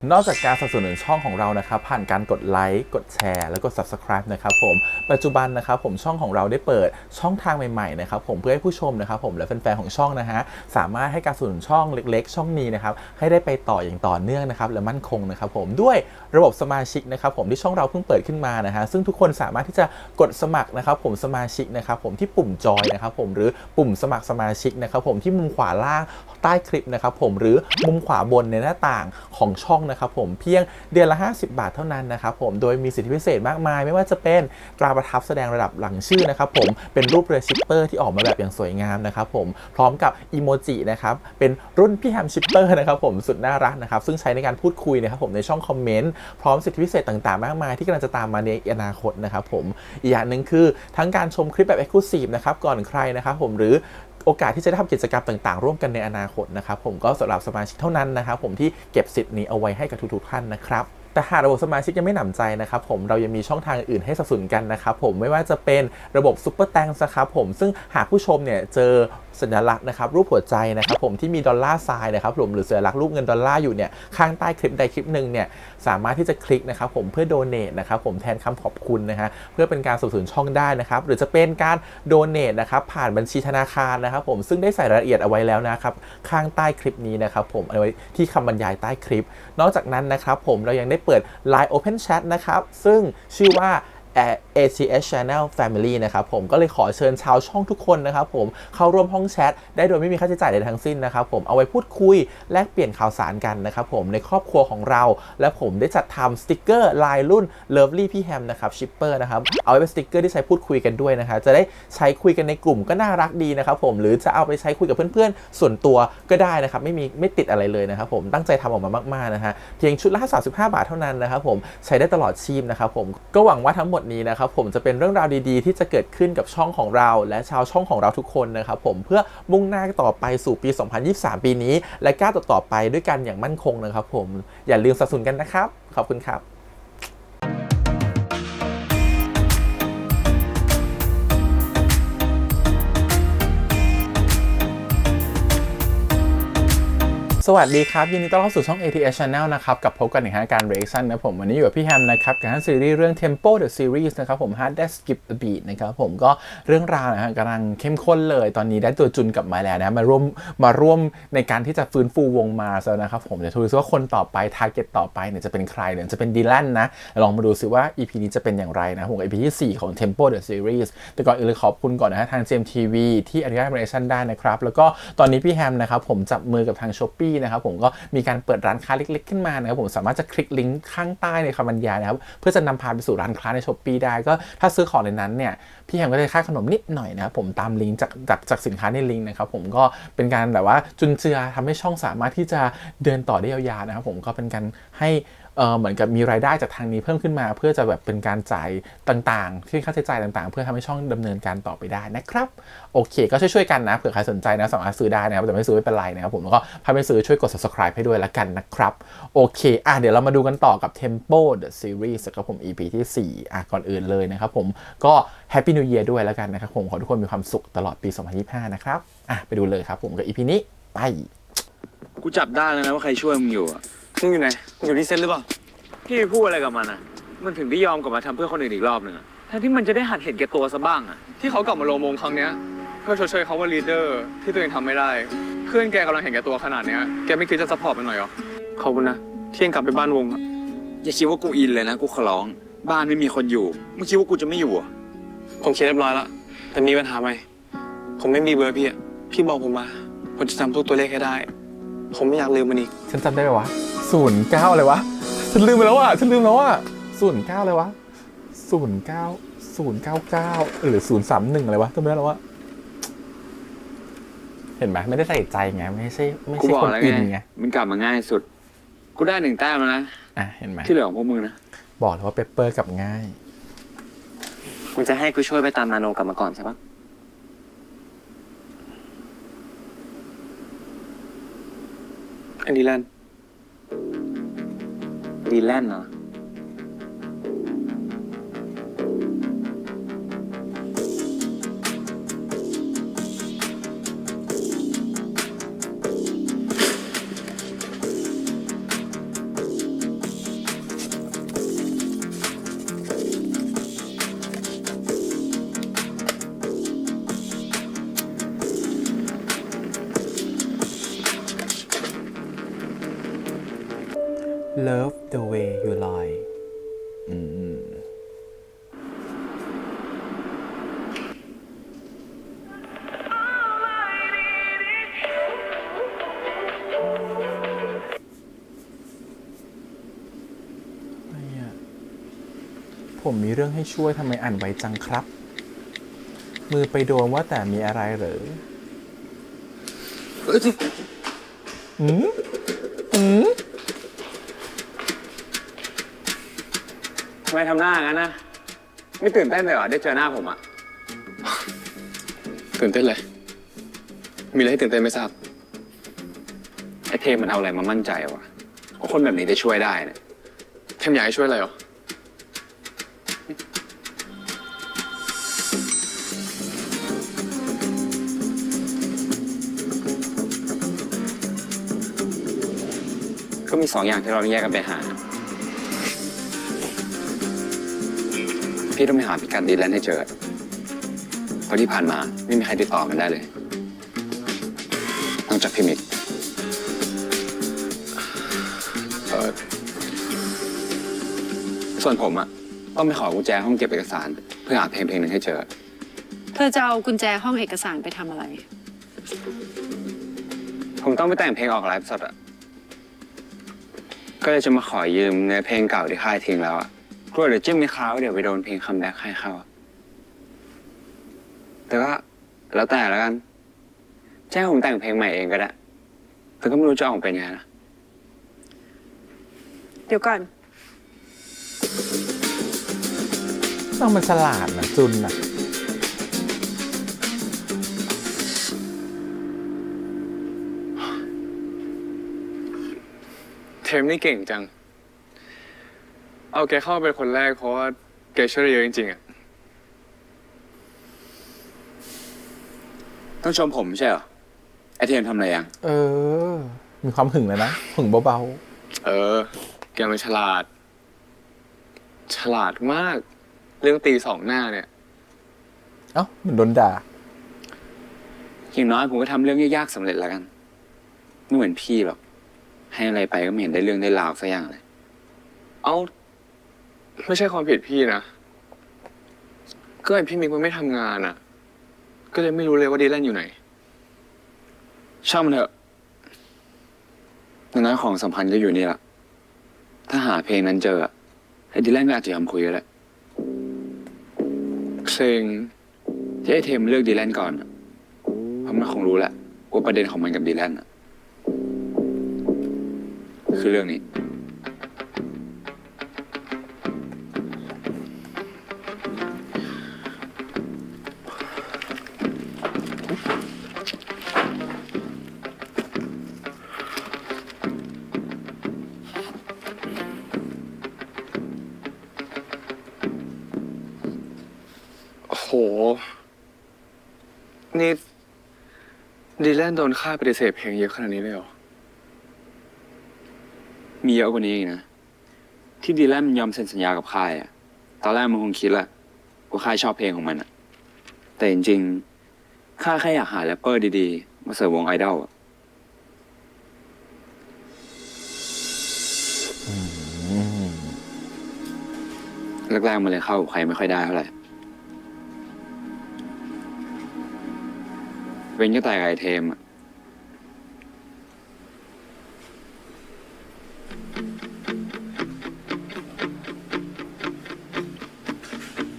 นอกจากการสนับสนุนช่องของเรานะครับผ่านการกดไลค์กดแชร์แล้วก็ Subscribe นะครับผมปัจจุบันนะครับผมช่องของเราได้เปิดช่องทางใหม่ๆนะครับผมเพื่อให้ผู้ชมนะครับผมและแฟนๆของช่องนะฮะสามารถให้การสนับสนุนช่องเล็กๆช่องนี้นะครับให้ได้ไปต่ออย่างต่อเนื่องนะครับและมั่นคงนะครับผมด้วยระบบสมาชิกนะครับผมที่ช่องเราเพิ่งเปิดขึ้นมานะฮะซึ่งทุกคนสามารถที่จะกดสมัครนะครับผมสมาชิกนะครับผมที่ปุ่มจอยนะครับผมหรือปุ่มสมัครสมาชิกนะครับผมที่มุมขวาล่างใต้คลิปนะครับผมหรือมุมขวาบนในหน้าต่างของช่องนะครับผมเพียงเดือนละ50 บาทเท่านั้นนะครับผมโดยมีสิทธิพิเศษมากมายไม่ว่าจะเป็นตราประทับแสดงระดับหลังชื่อนะครับผมเป็นรูปเรือชิปเปอร์ที่ออกมาแบบอย่างสวยงามนะครับผมพร้อมกับอีโมจินะครับเป็นรุ่นพี่แฮมชิปเปอร์นะครับผมสุดน่ารักนะครับซึ่งใช้ในการพูดคุยนะครับผมในช่องคอมเมนต์พร้อมสิทธิพิเศษต่างๆมากมายที่กำลังจะตามมาในอนาคตนะครับผมอีกอย่างหนึ่งคือทั้งการชมคลิปแบบ Exclusive นะครับก่อนใครนะครับผมหรือโอกาสที่จะได้ทำกิจกรรมต่างๆร่วมกันในอนาคตนะครับผมก็สำหรับสมาชิกเท่านั้นนะครับผมที่เก็บสิทธิ์นี้เอาไว้ให้กับทุกๆท่านนะครับแต่หากระบบสมาชิกยังไม่หนำใจนะครับผมเรายังมีช่องทางอื่นให้สนับสนุนกันนะครับผมไม่ว่าจะเป็นระบบซุปเปอร์แตงนะครับผมซึ่งหากผู้ชมเนี่ยเจอสัญลักษณ์นะครับรูปหัวใจนะครับผมที่มีดอลลาร์ไซน์นะครับผมหรือสัญลักษณ์รูปเงินดอลลาร์อยู่เนี่ยข้างใต้คลิปใดคลิปหนึ่งเนี่ยสามารถที่จะคลิกนะครับผมเพื่อโดเนทนะครับผมแทนคำขอบคุณนะฮะเพื่อเป็นการสนับสนุนช่องได้นะครับหรือจะเป็นการโดเนทนะครับผ่านบัญชีธนาคารนะครับผมซึ่งได้ใส่รายละเอียดเอาไว้แล้วนะครับข้างใต้คลิปนี้นะครับผมเอาไว้ที่คำบรรยายใต้คลิปนอกจากนั้นนะครับผมเรายังได้เปิด Line Open Chat นะครับซึ่งชื่อว่า ACS Channel Family นะครับผมก็เลยขอเชิญชาวช่องทุกคนนะครับผมเข้าร่วมห้องแชทได้โดยไม่มีค่าใช้จ่ายใดทั้งสิ้นนะครับผมเอาไว้พูดคุยแลกเปลี่ยนข่าวสารกันนะครับผมในครอบครัวของเราและผมได้จัดทำสติกเกอร์ลายรุ่น Lovely พี่แฮมนะครับชิปเปอร์นะครับเอาไว้เป็นสติกเกอร์ที่ใช้พูดคุยกันด้วยนะครับจะได้ใช้คุยกันในกลุ่มก็น่ารักดีนะครับผมหรือจะเอาไปใช้คุยกับเพื่อนๆส่วนตัวก็ได้นะครับไม่ติดอะไรเลยนะครับผมตั้งใจทำออกมามากๆนะฮะเพียงชุดละ35 บาทเท่านั้นนะครับผมใช้ได้ตลอดชีพนะครับผมก็หวังว่าทั้งหมดนี้นะครับผมจะเป็นเรื่องราวดีๆที่จะเกิดขึ้นกับช่องของเราและชาวช่องของเราทุกคนนะครับผมเพื่อมุ่งหน้าต่อไปสู่ปี 2023 ปีนี้และก้าวต่อไปด้วยกันอย่างมั่นคงนะครับผมอย่าลืมสนับสนุนกันนะครับขอบคุณครับสวัสดีครับยินดีต้อนรับสู่ช่อง ATS Channel นะครับกับพบกันในการ reaction นะผมวันนี้อยู่กับพี่แฮมนะครับกับซีรีส์เรื่อง Tempo the Series นะครับผม Hard That Skip the Beat นะครับผมก็เรื่องราวนะฮะกำลังเข้มข้นเลยตอนนี้ได้ตัวจุนกลับมาแล้วนะมาร่วมในการที่จะฟื้นฟูวงมาแล้วนะครับผมเดี๋ยวดูซิว่าคนต่อไป target ต่อไปเนี่ยจะเป็นใครเนี่ยจะเป็นดีแลนนะลองมาดูซิว่า EP นี้จะเป็นอย่างไรนะผมกับ EP ที่4ของ Tempo the Series แต่ก่อนอื่นเลยขอบคุณก่อนนะฮะทาง GMTV ที่อนุญาต reaction ได้นะครับแล้วก็ตอนนี้พี่แฮมนะครับผมจับมือกับทาง Shopeeนะครับผมก็มีการเปิดร้านค้าเล็กๆขึ้นมานะครับผมสามารถจะคลิกลิงก์ข้างใต้ในคำบรรยายนะครับเพื่อจะนำพาไปสู่ร้านค้าใน Shopee ได้ก็ถ้าซื้อของในนั้นเนี่ยพี่แฮมก็จะค่าขนมนิดหน่อยนะครับผมตามลิงก์จากสินค้าในลิงก์นะครับผมก็เป็นการแบบว่าจุนเจือทำให้ช่องสามารถที่จะเดินต่อได้ยาวๆนะครับผมก็เป็นการให้เหมือนกับมีรายได้จากทางนี้เพิ่มขึ้นมาเพื่อจะแบบเป็นการจ่ายต่างๆที่ค่าใช้จ่ายต่างๆเพื่อทำให้ช่องดำเนินการต่อไปได้นะครับโอเคก็ช่วยๆกันนะเผื่อใครสนใจนะสามารถซื้อได้นะครับแต่ไม่ซื้อไม่เป็นไรนะครับผมแล้วก็ถ้าไม่ซื้อช่วยกด subscribe ให้ด้วยละกันนะครับโอเคเดี๋ยวเรามาดูกันต่อกับ Tempo the Series ครับผม EP ที่4ก่อนอื่นเลยนะครับผมก็ Happy New Year ด้วยละกันนะครับผมขอทุกคนมีความสุขตลอดปี 2025 นะครับไปดูเลยครับผมกับ EP นี้ไปกูจับได้แล้วนะว่าใครช่วยมึงอยู่อ่ะมึงอยู่ไหนมึงอยู่ที่เซ็ตหรือเปล่าพี่พูดอะไรกับมันอ่ะมันถึงได้ยอมกลับมาทำเพื่อคนอื่นอีกรอบหนึ่งแทนที่มันจะได้หัดเห็นแก่ตัวซะบ้างอ่ะที่เขากลับมาลงมงครั้งเนี้ยเพื่อชดเชยเขาว่าลีดเดอร์ที่ตัวเองทำไม่ได้เพื่อนแกกำลังเห็นแก่ตัวขนาดเนี้ยแกไม่คิดจะซัพพอร์ตมันหน่อยหรอขอบคุณนะที่ยังกลับไปบ้านวงอย่าคิดว่ากูอินเลยนะกูขอร้องบ้านไม่มีคนอยู่มึงคิดว่ากูจะไม่อยู่อ่ะผมเคลียร์เรียบร้อยแล้วแต่มีปัญหาไหมผมไม่มีเบอร์พี่บอกผมมาผมจะจำทุกตัวเลขให้ได้ผมไม่อยากลืมมันอีกฉันจำได้ไหมวะ09อะไรวะฉันลืมไปแล้วอ่ะ09เลยวะ09099หรือ031อะไรวะจำไม่ได้แล้ววะเห็นไหมไม่ได้ใส่ใจไงไม่ใช่คนอินไงมันกลับมาง่ายสุดกูได้1 แต้มแล้วนะเห็นไหมที่เหลือของพวกมึงนะบอกเลยว่าเปเปอร์กลับง่ายมึงจะให้กูช่วยไปตามนาโนกลับมาก่อนใช่ปะอันดีแลนเหรอ Love the way you lie ผมมีเรื่องให้ช่วยทำไมอ่านไวจังครับ มือไปโดนว่าแต่มีอะไรเหรอทำไมทำหน้างั้นนะ ไม่ตื่นเต้นเลยเหรอได้เจอหน้าผมอะ ตื่นเต้นเลย มีอะไรให้ตื่นเต้นไม่ทราบ ไอเทมมันเอาอะไรมามั่นใจวะว่าคนแบบนี้ได้ช่วยได้เนี่ย เทมอยากให้ช่วยอะไรเหรอ ก็มี2 อย่างที่เราแยกกันไปหา พี่ต้องไปหาพิกัดดีแลนด์ให้เจอเพราะที่ผ่านมาไม่มีใครติดต่อกันได้เลยนอกจากพี่มิก ส่วนผมอะต้องไปขอกุญแจห้องเก็บเอกสาร เพื่อหาเพลงหนึ่งให้เจอ เธอจะเอากุญแจห้องเอกสารไปทำอะไร ผมต้องไปแต่งเพลงออกไลฟ์สดอะก็เลยจะมาขอยืมเนื้อเพลงเก่าที่ค่ายทิ้งแล้วอะกลัวเดี๋ยวจิ้มไม่เข้าเดี๋ยวไปโดนเพลงคัมแบ็กให้เข้า แต่ก็แล้วแต่แล้วกันแจ้งผมแต่งเพลงใหม่เองก็ได้แต่ก็ไม่รู้จะออกเป็นยังไงนะ เดี๋ยวก่อน ต้องมันฉลาดนะจุนนะ เทมนี่เก่งจัง เอาแกเข้าเป็นคนแรกเพราะว่าแกช่วยได้เยอะจริงๆอะ ต้องชมผมไม่ใช่เหรอไอเทมทำอะไรยัง มีความหึงเลยนะ หึงเบา แกมันฉลาด ฉลาดมาก เรื่องตี2 หน้าเนี่ย ๆ เอ้ามันโดนด่า อย่างน้อยผมก็ทำเรื่องยากๆสำเร็จแล้วกัน ไม่เหมือนพี่หรอก ให้อะไรไปก็ไม่เห็นได้เรื่องได้ราวสักอย่างเลย เอาไม่ใช่ความผิดพี่นะ ก็ไอพี่มิกมันไม่ทำงานอะก็เลยไม่รู้เลยว่าดีแลนอยู่ไหน ช่างมันเถอะอย่างน้อยของสำคัญก็อยู่นี่ละถ้าหาเพลงนั้นเจอไอ้ดีแลนก็อาจจะยอมคุยก็ได้ เพลง ที่ไอ้เทมเลือกดีแลนก่อนอะเพราะมันคงรู้แหละว่าประเด็นของมันกับดีแลนคือเรื่องนี้ โห นี่ดีแลนโดนค่ายปฏิเสธเพลงเยอะขนาดนี้เลยเหรอ มีเยอะกว่านี้อีกนะ ที่ดีแลนมันยอมเซ็นสัญญากับค่ายอะตอนแรกมันคงคิดแหละว่าค่ายชอบเพลงของมันอะแต่จริงๆค่ายแค่อยากหาแรปเปอร์ดีๆ มาเสริมวงไอดอลอะแรกๆมันเลยเข้ากับใครไม่ค่อยได้เท่าไหร่เว้นก็แต่กับไอเทมอะ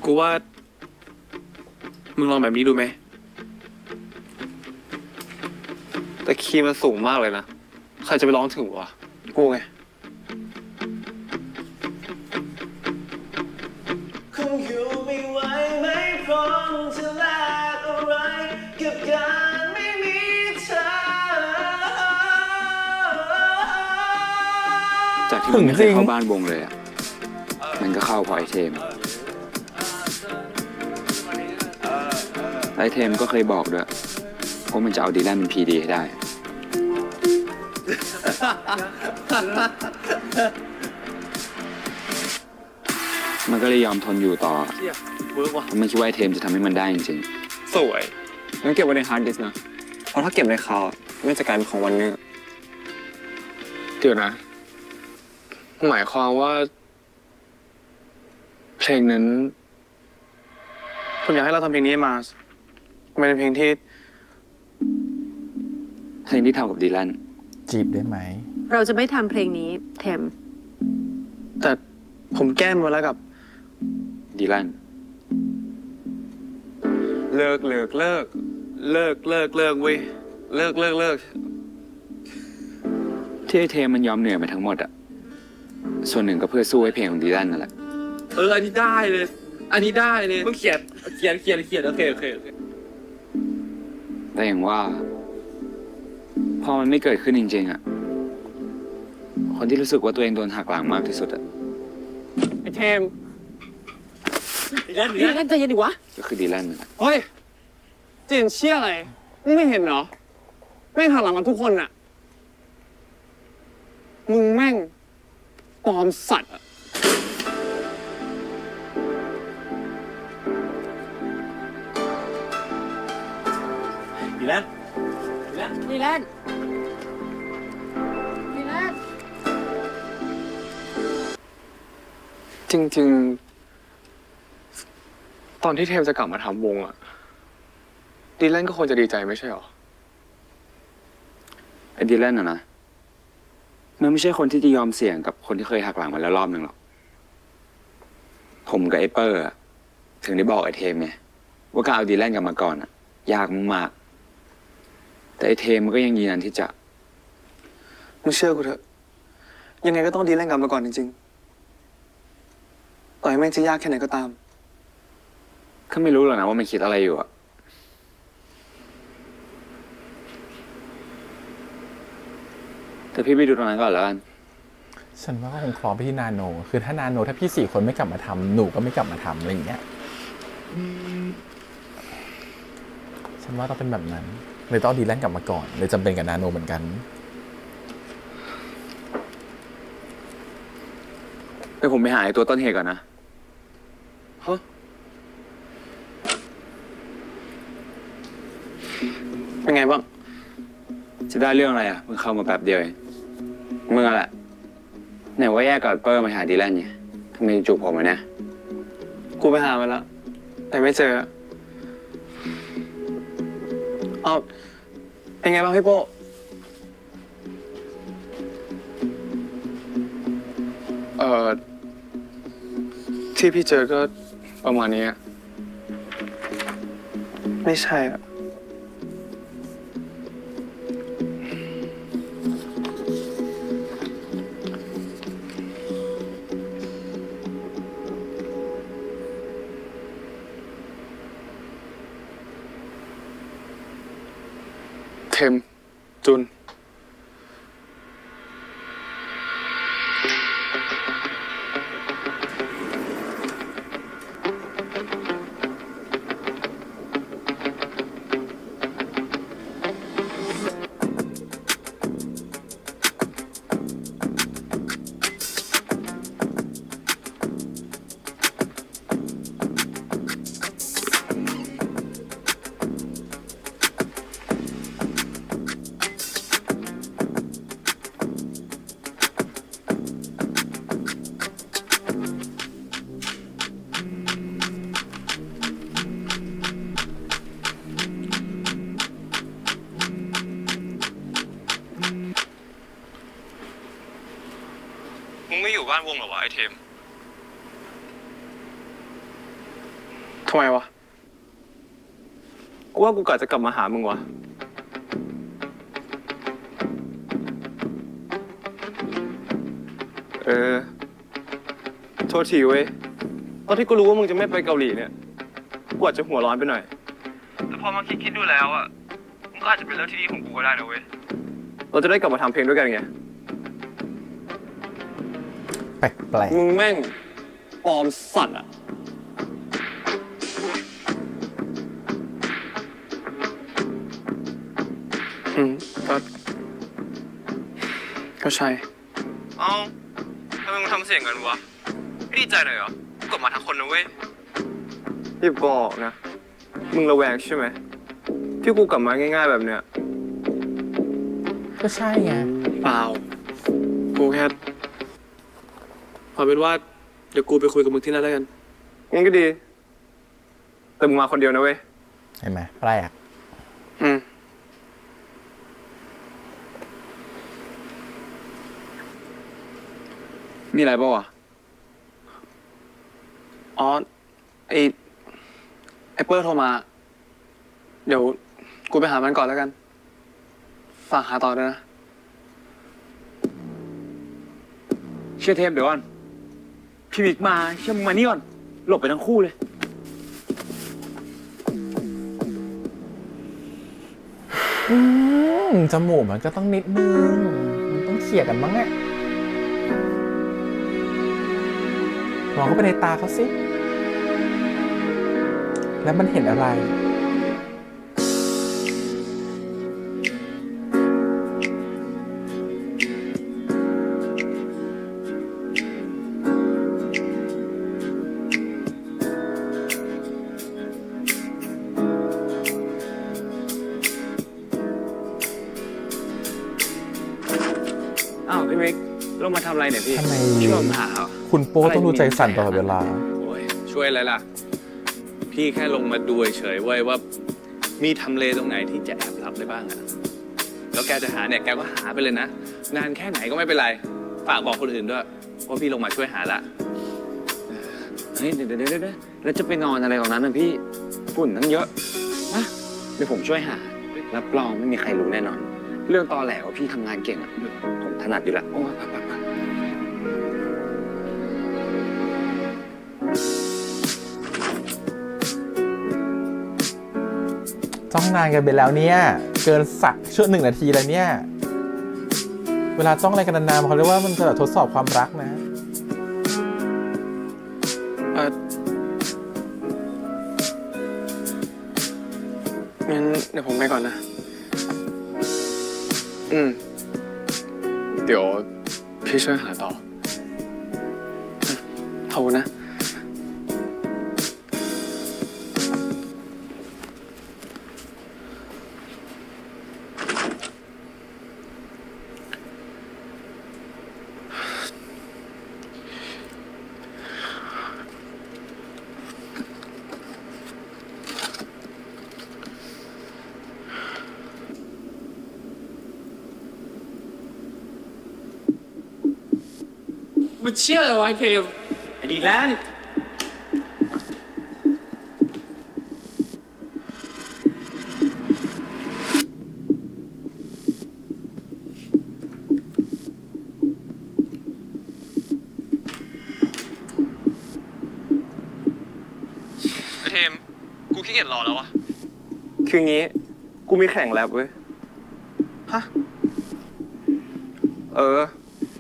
กูว่า มึงลองแบบนี้ดูไหม แต่คีย์มันสูงมากเลยนะ ใครจะไปร้องถึงวะ กูไง คงอยู่ไม่ไหวไม่พร้อมจะแลกอะไรกับการไม่มีเธอ จากที่มันไม่เคยเข้าบ้านวงเลยอะมันก็เข้าเพราะไอเทมไอเทมก็เคยบอกด้วยว่ามันจะเอาดีแลนเป็นพีดีให้ได้ มันก็เลยยอมทนอยู่ต่อ เวิร์กว่ะ เพราะมันคิดว่าไอเทมจะทำให้มันได้จริง สวยงั้นเก็บไว้ในฮาร์ดดิสก์นะ เพราะถ้าเก็บในคลาวด์ไม่จะกลายเป็นของวันนี้ เดี๋ยวนะ หมายความว่า เพลงนั้นผมอยากให้เราทำเพลงนี้มามันเป็นเพลงที่ เพลงที่ทำกับดีแลน จีบได้ไหม เราจะไม่ทำเพลงนี้เทม แต่ผมแก้มาแล้วกับ ดีแลน เลิกเว้ยเลิก ที่ไอเทมมันยอมเหนื่อยมาทั้งหมดอะส่วนหนึ่งก็เพื่อสู้ให้เพลงของดีแลนนั่นแหละ อันนี้ได้เลย มึงเขียนโอเค แต่อย่างว่า พอมันไม่เกิดขึ้นจริงๆอะคนที่รู้สึกว่าตัวเองโดนหักหลังมากที่สุดอะ ไอเทมดีแลนใจเย็นดิวะ ก็คือดีแลนนั่นแหละ เฮ้ยเจนเชี่ยอะไรมึงไม่เห็นเหรอแม่งหักหลังกันทุกคนอะมึงแม่งปลอมสัตว์อะ ดีแล้ว ดีแลนดีแลน จริงๆ ตอนที่เทมจะกลับมาทำวงอะดีแลนก็ควรจะดีใจไม่ใช่หรอ ไอ้ดีแลนอะนะมันไม่ใช่คนที่จะยอมเสี่ยงกับคนที่เคยหักหลังมาแล้วรอบหนึ่งหรอกผมกับไอ้เปอร์อะถึงได้บอกไอ้เทมไงว่าการเอาดีแลนกลับมาก่อนอะยากมากๆแต่ไอ้เทมมันก็ยังยืนยันที่จะ มึงเชื่อกูเถอะ ยังไงก็ต้องดีแลนกลับมาก่อนจริงๆ ต่อให้แม่งจะยากแค่ไหนก็ตาม ก็ไม่รู้หรอกนะว่ามันคิดอะไรอยู่อะแต่พี่ไปดูตรงนั้นก่อนแล้วกัน ฉันว่าก็คงคล้องไปที่นาโน คือถ้านาโนถ้าพี่4 คนไม่กลับมาทำหนูก็ไม่กลับมาทำอะไรอย่างเงี้ย ฉันว่าต้องเป็นแบบนั้น เลยต้องเอาดีแลนกลับมาก่อน เลยจำเป็นกับนาโนเหมือนกัน เดี๋ยวผมไปหาไอ้ตัวต้นเหตุก่อนนะ ฮะ เป็นไงบ้าง จะได้เรื่องอะไรอ่ะเพิ่งเข้ามาแป๊บเดียวเองมึงอะแหละไหนว่าแยกกับเปอร์มาหาดีแลนไงทำไมจูบผมอะเนี่ย กูไปหามาแล้ว แต่ไม่เจอ เอาเป็นไงบ้างพี่โป้ที่พี่เจอก็ประมาณนี้อะไม่ใช่อะเทม จุน มึงไม่อยู่บ้านวงเหรอวะไอเทม ทำไมวะ กูว่ากูกะจะกลับมาหามึงวะ โทษทีเว้ย ตอนที่กูรู้ว่ามึงจะไม่ไปเกาหลีเนี่ย กูอาจจะหัวร้อนไปหน่อย แต่พอมาคิดดูแล้วอ่ะ มันก็อาจจะเป็นเรื่องที่ดีของกูก็ได้นะเว้ย เราจะได้กลับมาทำเพลงด้วยกันไง แปลก มึงแม่งปลอมสัตว์อ่ะ ก็ใช่ เอ้าทำไมมึงทำเสียงกันวะ ไม่ดีใจหน่อยเหรอ กลับมาทั้งคนนะเว้ยอย่าบอกนะ มึงระแวงใช่ไหม ที่กูกลับมาง่ายๆแบบเนี้ย ๆ ก็ใช่ไง เปล่า กูแค่ เอาเป็นว่าเดี๋ยวกูไปคุยกับมึงที่นั่นแล้วกันงั้นก็ดี แต่มึงมาคนเดียวนะเว้ย เห็นไหมแปลก มีอะไรป่าวะ อ๋อ ไอเปอร์โทรมา เดี๋ยวกูไปหามันก่อนแล้วกัน ฝากหาต่อด้วยนะ เชื่อเทมเดี๋ยวก่อน พี่บิ๊กมาเชื่อมึงมานี่ก่อน หลบไปทั้งคู่เลย จมูกมันก็ต้องนิดนึง มันต้องเขี่ยกันบ้างแหละมองเข้าไปในตาเขาสิ แล้วมันเห็นอะไร อ้าวพี่บิ๊กลงมาทำอะไรเนี่ยพี่ ทำไม ช่วยผมหาเหรอ คุณโป้ต้องดูใจสั่นตลอดเวลา โอ้ยช่วยอะไรล่ะ พี่แค่ลงมาดูเฉยๆเว้ยว่ามีทำเลตรงไหนที่จะแอบรับได้บ้างอะแล้วแกจะหาเนี่ยแกก็หาไปเลยนะ นานแค่ไหนก็ไม่เป็นไร ฝากบอกคนอื่นด้วยว่าพี่ลงมาช่วยหาละ เฮ้ยเดี๋ยวแล้วจะไปนอนอะไรของนั้นนะพี่ฝุ่นทั้งเยอะนะเดี๋ยวผมช่วยหารับรองไม่มีใครรู้แน่นอน เรื่องตอแหลว่าพี่ทำงานเก่งอะผมถนัดอยู่แล้วโอ้ยไป จ้องนานกันไปแล้วเนี่ย เกินสักชั่ว1 นาทีแล้วเนี่ย เวลาจ้องอะไรกันนานๆเขาเรียกว่ามันจะแบบทดสอบความรักนะ งั้นเดี๋ยวผมไปก่อนนะ เดี๋ยวพี่ช่วยหาต่อขอบคุณนะ มันเชื่ออะไรวะไอ้เพมไอ้ดีแลนด์ไอ้เทม กูขี้เกียจรอแล้ววะ คืองี้ กูมีแข่งแรปเว้ย ฮะ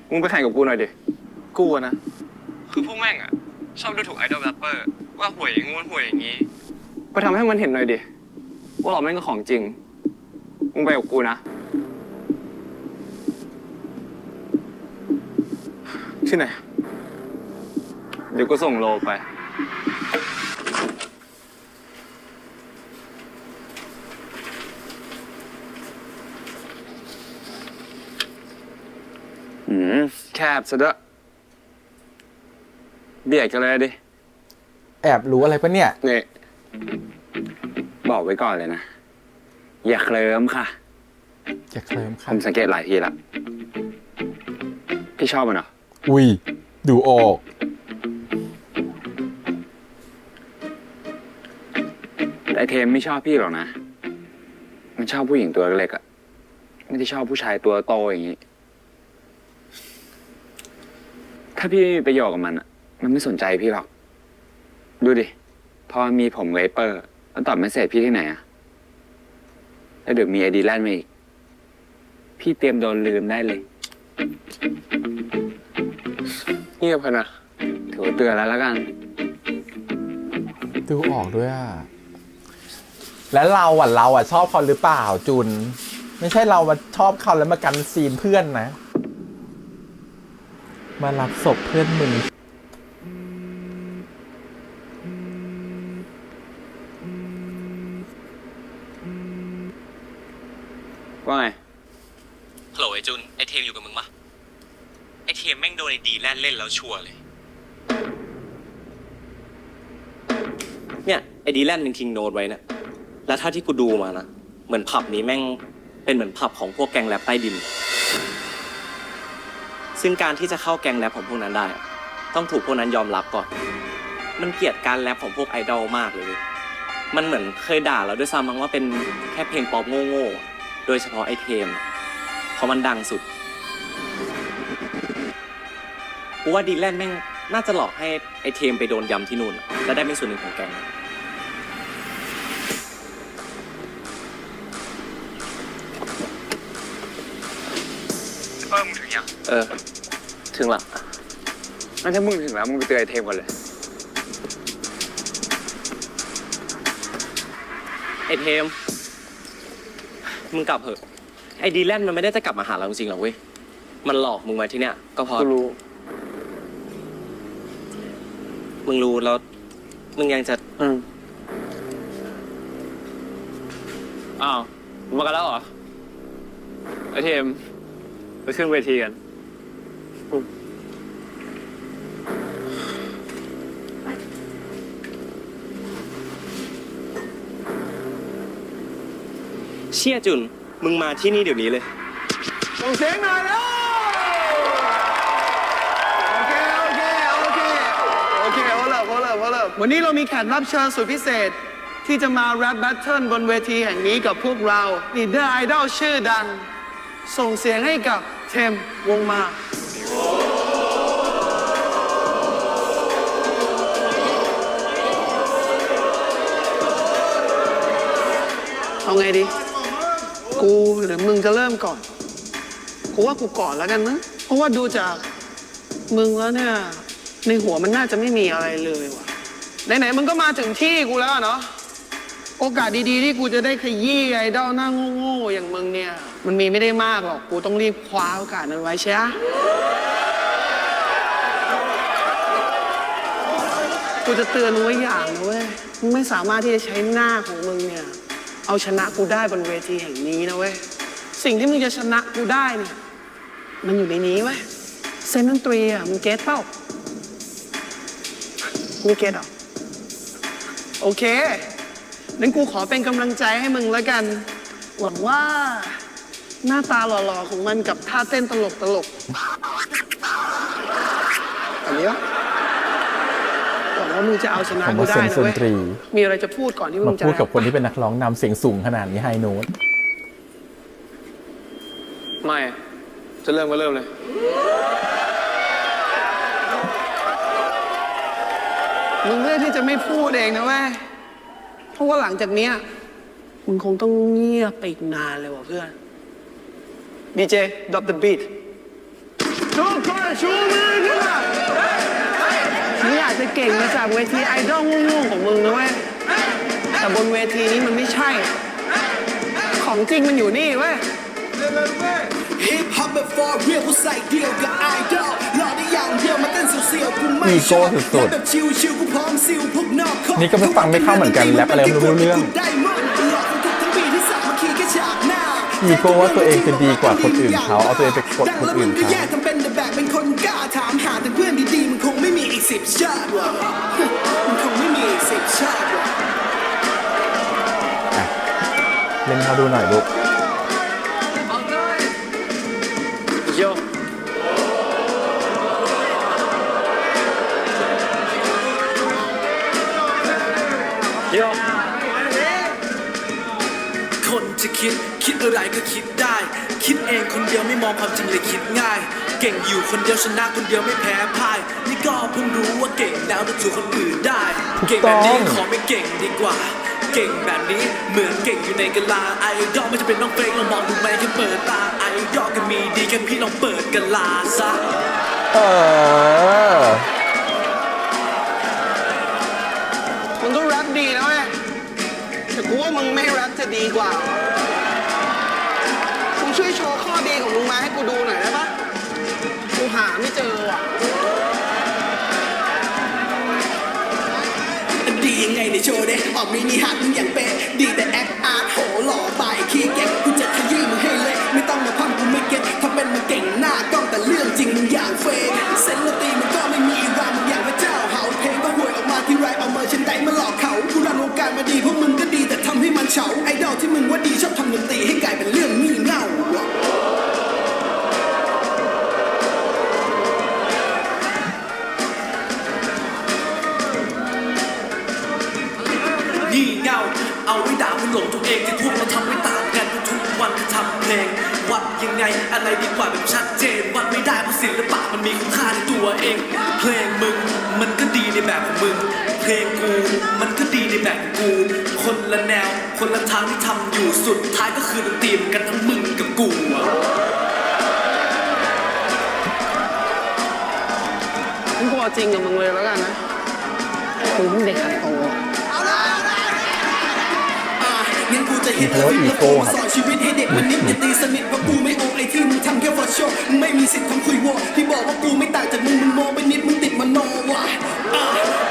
มึงไปแข่งกับกูหน่อยดิ กูอะนะ คือพวกแม่งอะชอบดูถูกไอดอลแรปเปอร์ ว่าห่วยอย่างงู้นห่วยอย่างงี้ ไปทำให้มันเห็นหน่อยดิ ว่าเราแม่งก็ของจริง มึงไปกับกูนะ ที่ไหน เดี๋ยวกูส่งโลไป แคบซะด้วยเบียดกันเลยดิ แอบรู้อะไรปะเนี่ย นี่ บอกไว้ก่อนเลยนะ อย่าเคลิ้มค่ะ อย่าเคลิ้ม ผ ค่ะ มสังเกตหลายทีแล้วพี่ชอบมันเหรอ อุ้ย ดูออก แต่ไอ้เทมไม่ชอบพี่หรอกนะ มันชอบผู้หญิงตัวเล็กๆอะไม่ได้ชอบผู้ชายตัวโตอย่างนี้ ถ้าพี่ไม่มีประโยชน์กับมันอะมันไม่สนใจพี่หรอก ดูดิ พอมีผมเวเปอร์ แล้วตอบเมสเสจพี่ที่ไหนอะแล้วเดี๋ยวมีไอดีแลนด์มาอีก พี่เตรียมโดนลืมได้เลย เงียบกันนะ ถือว่าเตือนแล้วกัน ดูออกด้วยอ่ะ แล้วเราอ่ะชอบเขาหรือเปล่าจุน ไม่ใช่เรามาชอบเขาแล้วมากันซีนเพื่อนนะ มารับศพเพื่อนมึง ว่าไง ฮัลโหลไอ้จุน ไอ้เทมอยู่กับมึงปะไอ้เทมแม่งโดนไอ้ดีแลนด์เล่นแล้วชัวร์เลย เนี่ยไอ้ดีแลนด์มันทิ้งโน้ตไว้เนี่ยแล้วถ้าที่กูดูมานะเหมือนผับนี้แม่งเป็นเหมือนผับของพวกแก๊งแรปใต้ดิน ซึ่งการที่จะเข้าแก๊งแรปของพวกนั้นได้ ต้องถูกพวกนั้นยอมรับก่อนมันเกลียดการแรปของพวกไอดอลมากเลย มันเหมือนเคยด่าเราด้วยซ้ำมั้งว่าเป็นแค่เพลงป๊อปโง่ๆโดยเฉพาะไอเทมเพราะมันดังสุดกูว่าดีแลนด์แม่งน่าจะหลอกให้ไอเทมไปโดนยำที่นู่นและได้เป็นส่วนหนึ่งของแก๊ง มึงถึงยัง ถึงละ งั้นถ้ามึงถึงแล้วมึงไปเตือนไอเทมก่อนเลย ไอเทมมึงกลับเถอะไอดีแลนด์มันไม่ได้จะกลับมาหาเราจริงๆหรอกเว้ยมันหลอกมึงไว้ที่เนี่ยก็เพราะ กูรู้ มึงรู้แล้วมึงยังจะ อ้าวมึงมากันแล้วเหรอ ไอเทมไปขึ้นเวทีกัน เชี่ยจุนมึงมาที่นี่เดี๋ยวนี้เลย ส่งเสียงหน่อยแล้วโอเคโอเคโอเคโอเคพอเลิกวันนี้เรามีแขกรับเชิญสุดพิเศษที่จะมาแรปแบทเทิลบนเวทีแห่งนี้กับพวกเราลีดเดอร์ไอดอลชื่อดังส่งเสียงให้กับเทมวงมาเอาไงดีกูหรือมึงจะเริ่มก่อนกูว่ากูก่อนแล้วกันนะเพราะว่าดูจากมึงแล้วเนี่ยในหัวมันน่าจะไม่มีอะไรเลยว่ะไหนๆมึงก็มาถึงที่กูแล้วเนาะโอกาสดีๆที่กูจะได้ขยี้ไอดอลหน้าโง่ๆอย่างมึงเนี่ยมันมีไม่ได้มากหรอกกูต้องรีบคว้าโอกาสนั้นไว้ใช่ไหมกูจะเตือนมึงไว้อย่างนะเว้ยมึงไม่สามารถที่จะใช้หน้าของมึงเนี่ยเอาชนะกูได้บนเวทีแห่งนี้นะเว้ยสิ่งที่มึงจะชนะกูได้เนี่ยมันอยู่ในนี้เว้ยเซนดนตรีอ่ะมึงเก็ตเปล่ามึงเก็ตหรอโอเคงั้นกูขอเป็นกำลังใจให้มึงแล้วกันหวังว่าหน้าตาหล่อๆของมันกับท่าเต้นตลกอันนี้วะหวังว่ามึงจะเอาชนะ ผม กู ว่า ได้ เซน นะ ดน เว้ย ตรี มีอะไรจะพูดก่อนที่มึ มาง จะ พูดกับคนที่เป็นนักร้องนำเสียงสูงขนาดนี้ไฮโน้ต ไม่จะเริ่มก็เริ่มเลยมึงเลือกที่จะไม่พูดเองนะเว้ยเพราะว่าหลังจากเนี้ยมึงคงต้องเงียบไปอีกนานเลยว่ะเพื่อนดีเจ drop the beat ทุกคนชูมือขึ้นมามึงอาจจะเก่งมาจากเวทีไอดอลโง่ๆของมึงนะเว้ยแต่บนเวทีนี้มันไม่ใช่ ของจริงมันอยู่นี่เว้ย ฮิปฮอปแบบฟอร์เรียลกูใส่เดียวกับไอดอลรอได้อย่างเดียวมาเต้นเสียวๆกูไม่ อี ช โก้ อบ สุดๆ แบบชิวๆกูพร้อมซิลพวกนอกคอก นี่ก็ไม่ฟังไม่เข้าเหมือนกันแรปอะไรไม่รู้เรื่อง ได้หมดหลอกทุกทั้งปีที่สักมาขี่แค่ฉากหน้า อีโก้ว่าตัวเองจะดีกว่าคนอื่นเขาเอาตัวเองไปกดคนอื่น ดังแล้วมึงก็ เขา แยกทำเป็นแต่แบบเป็นคนกล้าถามหาแต่เพื่อนดีๆมันคงไม่มีอีก10 ชาติว่ะมันคงไม่มีอีก10 ชาติว่ะ เล่นเขาดูหน่อยลูก โยโย คนจะคิดอะไรก็คิดได้ คิดเองคนเดียวไม่มองความจริงเลยคิดง่าย เก่งอยู่คนเดียวชนะคนเดียวไม่แพ้พ่าย นี่ก็เพิ่งรู้ว่าเก่งแล้วจะสู้คนอื่นได้ เก่งแบบนี้ขอไม่เก่งดีกว่า เก่งแบบนี้เหมือนเก่งอยู่ในกะลาไอยอไม่จะเป็นน้องเฟรกลองมองดูไหมแค่เปิดตาไอยอก็มีดีแค่พี่ลองเปิดกะลาซะ มึงก็แรปดีนะเว้ยแต่กูว่ามึงไม่แรปจะดีกว่ามึงช่วยโชว์ข้อดีของมึงมาให้กูดูหน่อยได้ปะกูหาไม่เจอว่ะ ดียังไงในโชว์เด้ออกมินิฮาร์ดมึงอย่างเป๊ะดีแต่แอคอาร์ตโหหล่อไปขี้เก๊กกูจะขยี้มึงให้เละไม่ต้องมาพังกูไม่เก็ตทำเป็นมึงเก่งหน้ากล้องแต่เรื่องจริงมึงอย่างเฟกเซนดนตรีมึงก็ไม่มีรางมึงอย่างพระเจ้าเฮาเพลงก็ห่วยออกมาที่ไรเอาเมอร์ชันไดมาหลอกเขากู เอาไว้ด่ามึงหลงตัวเองที่พวกเราทำไม่ต่างกันทุกวันที่ทำเพลงวัดยังไงอะไรดีกว่าแบบชัดเจนวัดไม่ได้เพราะศิลปะมันมีคุณค่าในตัวเองเพลงมึงมันก็ดีในแบบของมึงเพลงกูมันก็ดีในแบบของกูคนละแนวคนละทางที่ทำอยู่สุดท้ายก็คือดนตรีกันทั้งมึงกับกูอะมึงพอจริงกับมึงเลยแล้วกันนะกูเพิ่งเด็กขัดโต งั้นกูจะเห็นแล้ววิ่งแล้วโฟมาสอนชีวิตให้เด็กมันนิดอย่าตีสนิทว่ากูไม่โอไอที่มึงทำแค่ for show มึงไม่มีสิทธิ์ทำคุยวอที่บอกว่ากูไม่ต่างจากมึงมองไปนิดมึงติดมโนว่ะ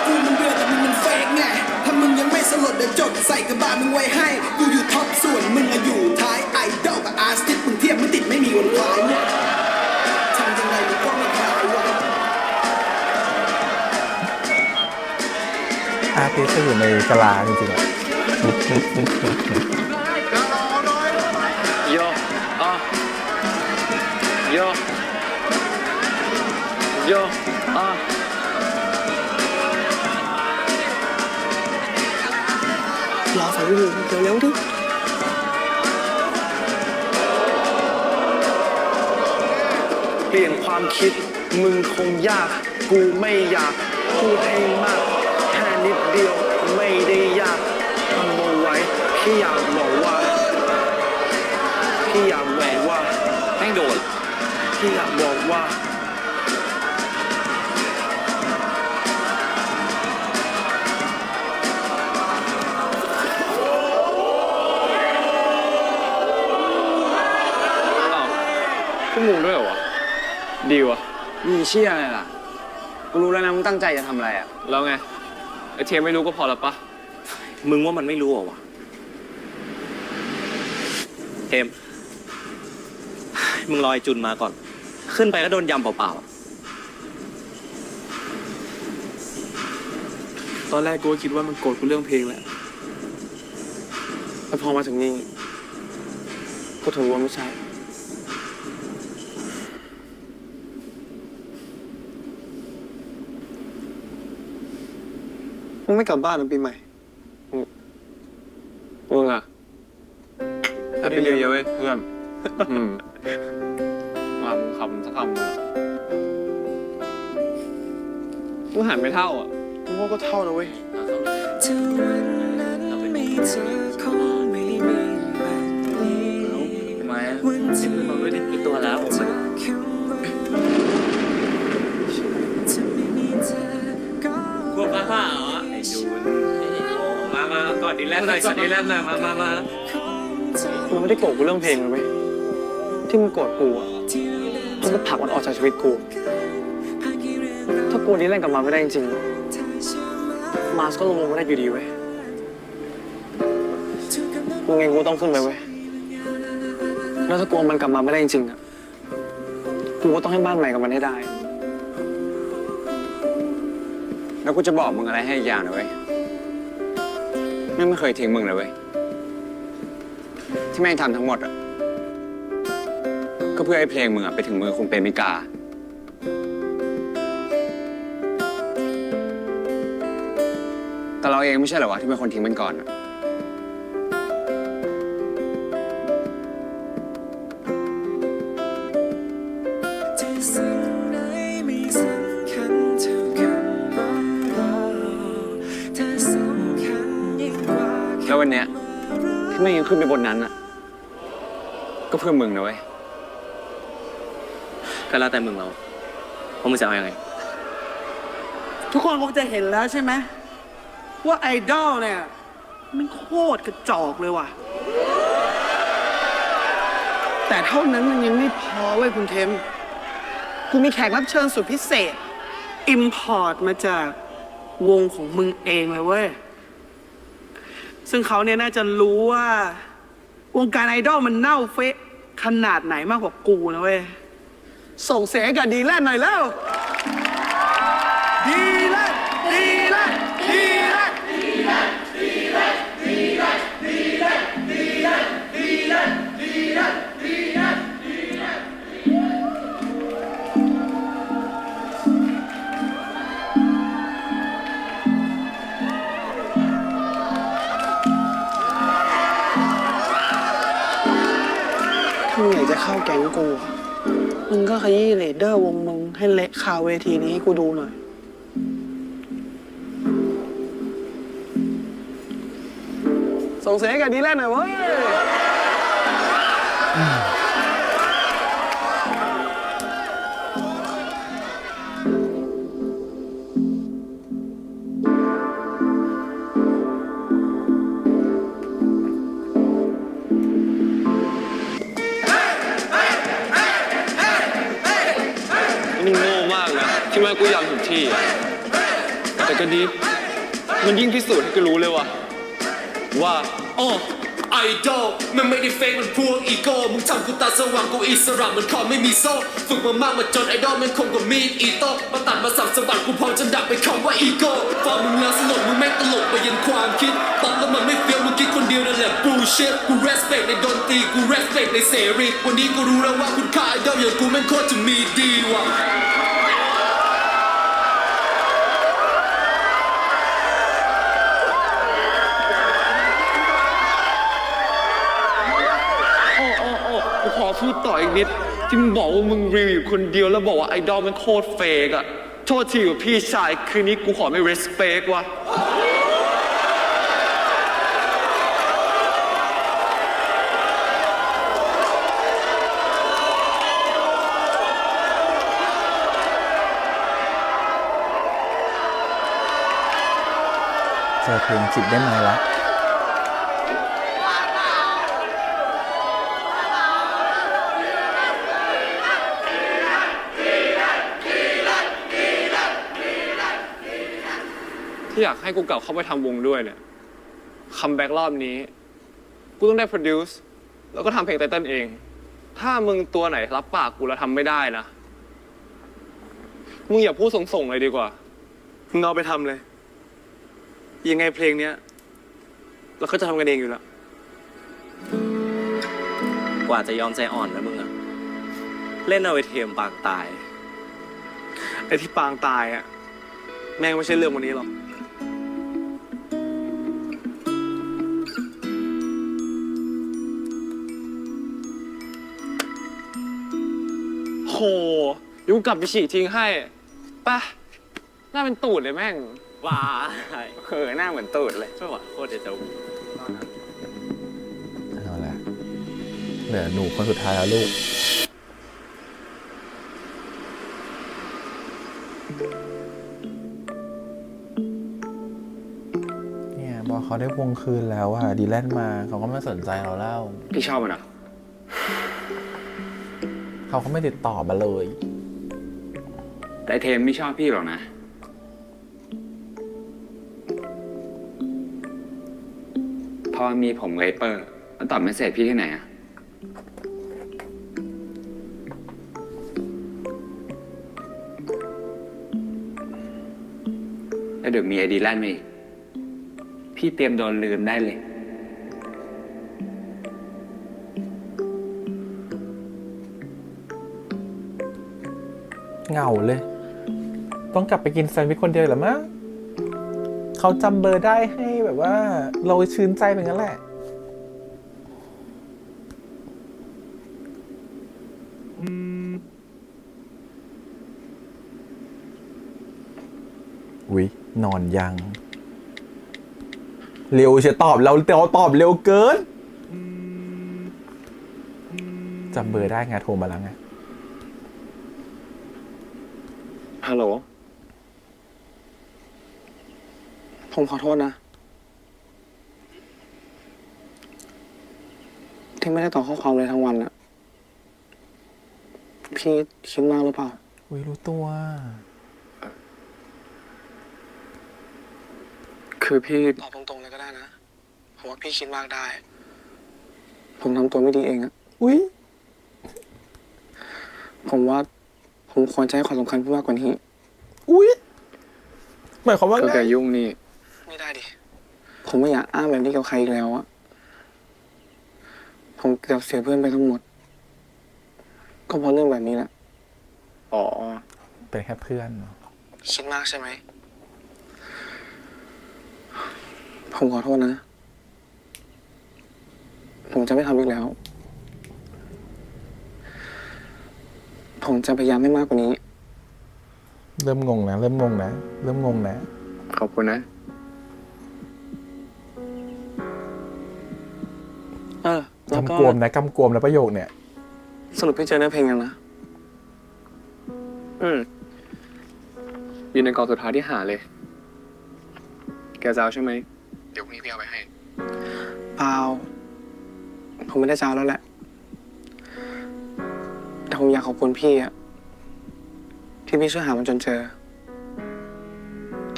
กูมันเบื่อแต่มึงมันเฟกไงถ้ามึงยังไม่สลดเดี๋ยวจดใส่กระบามึงไว้ให้กูอยู่ท็อปส่วนมึงอยู่ท้ายไอดอลกับอาร์ติสมึงเทียบไม่ติดไม่มีวันคล้ายทำยังไงมึงก็ไม่คลายวะ อาร์ติสจะอยู่ในกะลาจริงๆอะ โยโยโยรอฝันอยู่เร็วๆดิเปลี่ยนความคิดมึงคงยากกูไม่อยากพูดให้มากแค่นิดเดียวไม่ได้ยากทำเอาไว้พี่อยากบอกว่าพี่อยากบอกว่า แม่งโดน พี่อยากบอกว่าพวกมึงด้วยเหรอวะดีวะ มีเชี่ยอะไรล่ะ กูรู้แล้วนะมึงตั้งใจจะทำอะไรอ่ะ แล้วไงไอเทมไม่รู้ก็พอแล้วปะ มึงว่ามันไม่รู้เหรอวะเทมมึงรอไอ้จุนมาก่อน ขึ้นไปก็โดนยำเปล่า ตอนแรกกูก็คิดว่ามันโกรธกูเรื่องเพลงแหละแต่พอมาถึงนี่ก็ถือว่าไม่ใช่มึงไม่กลับบ้านหรอปีใหม่มึงอะถ้าไปเรียนเยอะเว้ยเพื่อนมามึงคำสักคำมึงกูหันไม่เท่าอ่ะกูว่าก็เท่านะเว้ย ๆมาเราไม่ได้มีตัวแล้วกลัวผ้าเหรอไอ้จูนมาก่อนดีแลนด์หน่อยก่อนดีแลนด์หน่อยมา มึงไม่ได้โกรธกูเรื่องเพลงเลยเว้ยที่มึงโกรธกูอ่ะเพราะมันผลักมันออกจากชีวิตกูถ้ากูนี้เล่นกับมันไม่ได้จริงๆมาสก็ลงไม่ได้อยู่ดีเว้ยกูไงกูต้องขึ้นไปเว้ยแล้วถ้ากูเอามันกลับมาไม่ได้จริงๆอ่ะกูก็ต้องให้บ้านใหม่กับมันให้ได้ แล้วกูจะบอกมึงอะไรให้อีกอย่างนะเว้ยแม่งไม่เคยทิ้งมึงเลยเว้ย ที่แม่งทำทั้งหมดอ่ะ ก็เพื่อให้เพลงมึงอ่ะไปถึงมือคุณเปรมิกา แต่เราเองไม่ใช่เหรอวะที่เป็นคนทิ้งมันก่อนอ่ะ แล้ววันเนี้ยที่แม่งยังขึ้นไปบนนั้นอ่ะ ก็เพื่อมึงนะเว้ย ก็แล้วแต่มึงเราว่ามึงจะเอายังไง ทุกคนคงจะเห็นแล้วใช่ไหมว่าไอดอลเนี่ยมันโคตรกระจอกเลยว่ะ แต่เท่านั้นมันยังไม่พอเว้ยคุณเทมกูมีแขกรับเชิญสุดพิเศษ อิมพอร์ตมาจากวงของมึงเองเลยเว้ย ซึ่งเขาเนี่ยน่าจะรู้ว่าวงการไอดอลมันเน่าเฟะขนาดไหนมากกว่ากูนะเว้ย ส่งเสียงให้กับดีแลนด์หน่อยแล้วดีแลนด์ดีแลนด์ดีแลนด์ดีแลนด์ดีแลนด์ดีแลนด์ดีแลนด์ดีแลนด์ดีแลนด์ดีแลนด์ดีแลนด์ดีแลนด์ เข้าแก๊งกูอะมึงก็ขยี้เลดเดอร์วงมึงให้เละคาเวทีนี้ให้กูดูหน่อย ส่งเสียงให้กับดีแลนหน่อยเว้ย นี่โง่มากนะที่ว่ากูยอมถูกที่อะแต่ก็ดีมันยิ่งพิสูจน์ให้กูรู้เลยว่า ไอดอลมันไม่ได้เฟกมันพวกอีโก้มึงทำกูตาสว่างกูอิสระเหมือนคอไม่มีโซ่ฝึกมามากมาจนไอดอลมันคงกับมีดอีโต้มาตัดมาสับสวัสดกูพร้อมจะดับไปคำว่าอีโก้ฟังมึงแล้วสนุกมึงไม่ตลกไปยันความคิดตอนแล้วมันไม่เฟี้ยวมึงคิดคนเดียวนั่นแหละ bullshit กู respect ในดนตรีกู respect ในเสรีวันนี้กูรู้แล้วว่าคุณค่าไอดอลอย่างกูแม่งโคตรจะมีดีว่ะกูขอพูดต่ออีกนิดที่มึงบอกว่ามึงรีวิวอยู่คนเดียวแล้วบอกว่าไอดอลมันโคตรเฟกอะโทษทีกับพี่ชายคืนนี้กูขอไม่ respect ว่ะเจอเพลงจิตได้ไหมละที่อยากให้กูกลับเข้าไปทำวงด้วยเนี่ยคัมแบ็กรอบนี้กูต้องได้ produce แล้วก็ทำเพลงไตเติ้ลเองถ้ามึงตัวไหนรับปากกูแล้วทำไม่ได้นะมึงอย่าพูดส่งๆเลยดีกว่ามึงเอาไปทำเลยยังไงเพลงเนี้ยเราก็จะทำกันเองอยู่แล้ว กว่าจะยอมใจอ่อนนะมึงอะเล่นเอาไอเทมปางตาย ไอ้ที่ปางตายอะแม่งไม่ใช่เรื่องวันนี้หรอกโหยูกลับไปฉีกทิ้งให้ป่ะหน้าเป็นตูดเลยแม่ง ว้า หน้าเหมือนตูดเลย ไม่ไหวโคตรเดจาวู เอาละเหลือหนูคนสุดท้ายแล้วลูกเนี่ยพอเขาได้วงคืนแล้วอะดีแลนมาเขาก็ไม่สนใจเราแล้ว พี่ชอบมันเหรอ เขาก็ไม่ติดต่อมาเลย แต่ไอ้เทมไม่ชอบพี่หรอกนะ พอมีผมกับไอ้เปอร์แล้วตอบเมสเซจพี่ที่ไหนอะแล้วเดี๋ยวมีไอดีแลนด์มาอีกพี่เตรียมโดนลืมได้เลย เหงาเลย ต้องกลับไปกินแซนด์วิชคนเดียวเหรอมั้งเขาจำเบอร์ได้ให้แบบว่า เราชื่นใจเป็นงั้นแหละอุ๊ยนอนยัง เร็วเชียวตอบเราตอบเร็วเกินจำเบอร์ได้ไงโทรมาแล้วไง ฮัลโหลผมขอโทษนะที่ไม่ได้ตอบข้อความเลยทั้งวันอะพี่คิดมากหรือเปล่า อุ๊ยรู้ตัว คือพี่ตอบตรงๆเลยก็ได้นะผมว่าพี่คิดมากได้ ผมทำตัวไม่ดีเองอะ อุ๊ย ผมว่าผมควรจะให้ความสำคัญพี่มากกว่านี้ อุ๊ยหมายความว่า ก็ ไง แกยุ่งนี่ไม่ได้ดิผมไม่อยากอ้างแบบนี้กับใครอีกแล้วอะผมเกือบเสียเพื่อนไปทั้งหมด ก็เพราะเรื่องแบบนี้แหละอ๋อ เป็นแค่เพื่อนเนอะ คิดมากใช่ไหมผมขอโทษนะ ผมจะไม่ทำอีกแล้ว ผมจะพยายามไม่มากกว่านี้ เริ่มงงนะ เริ่มงงนะ เริ่มงงนะ ขอบคุณนะ แล้วก็ กำกวมนะกำกวมนะประโยคเนี่ย สรุปพี่เจอเนื้อเพลงยังนะ อยู่ในกล่องสุดท้ายที่หาเลย แกจะเอาใช่ไหม เดี๋ยวพรุ่งนี้พี่เอาไปให้ เปล่า ผมไม่ได้จะเอาแล้วแหละ แต่ผมอยากขอบคุณพี่อะที่พี่ช่วยหามันจนเจอ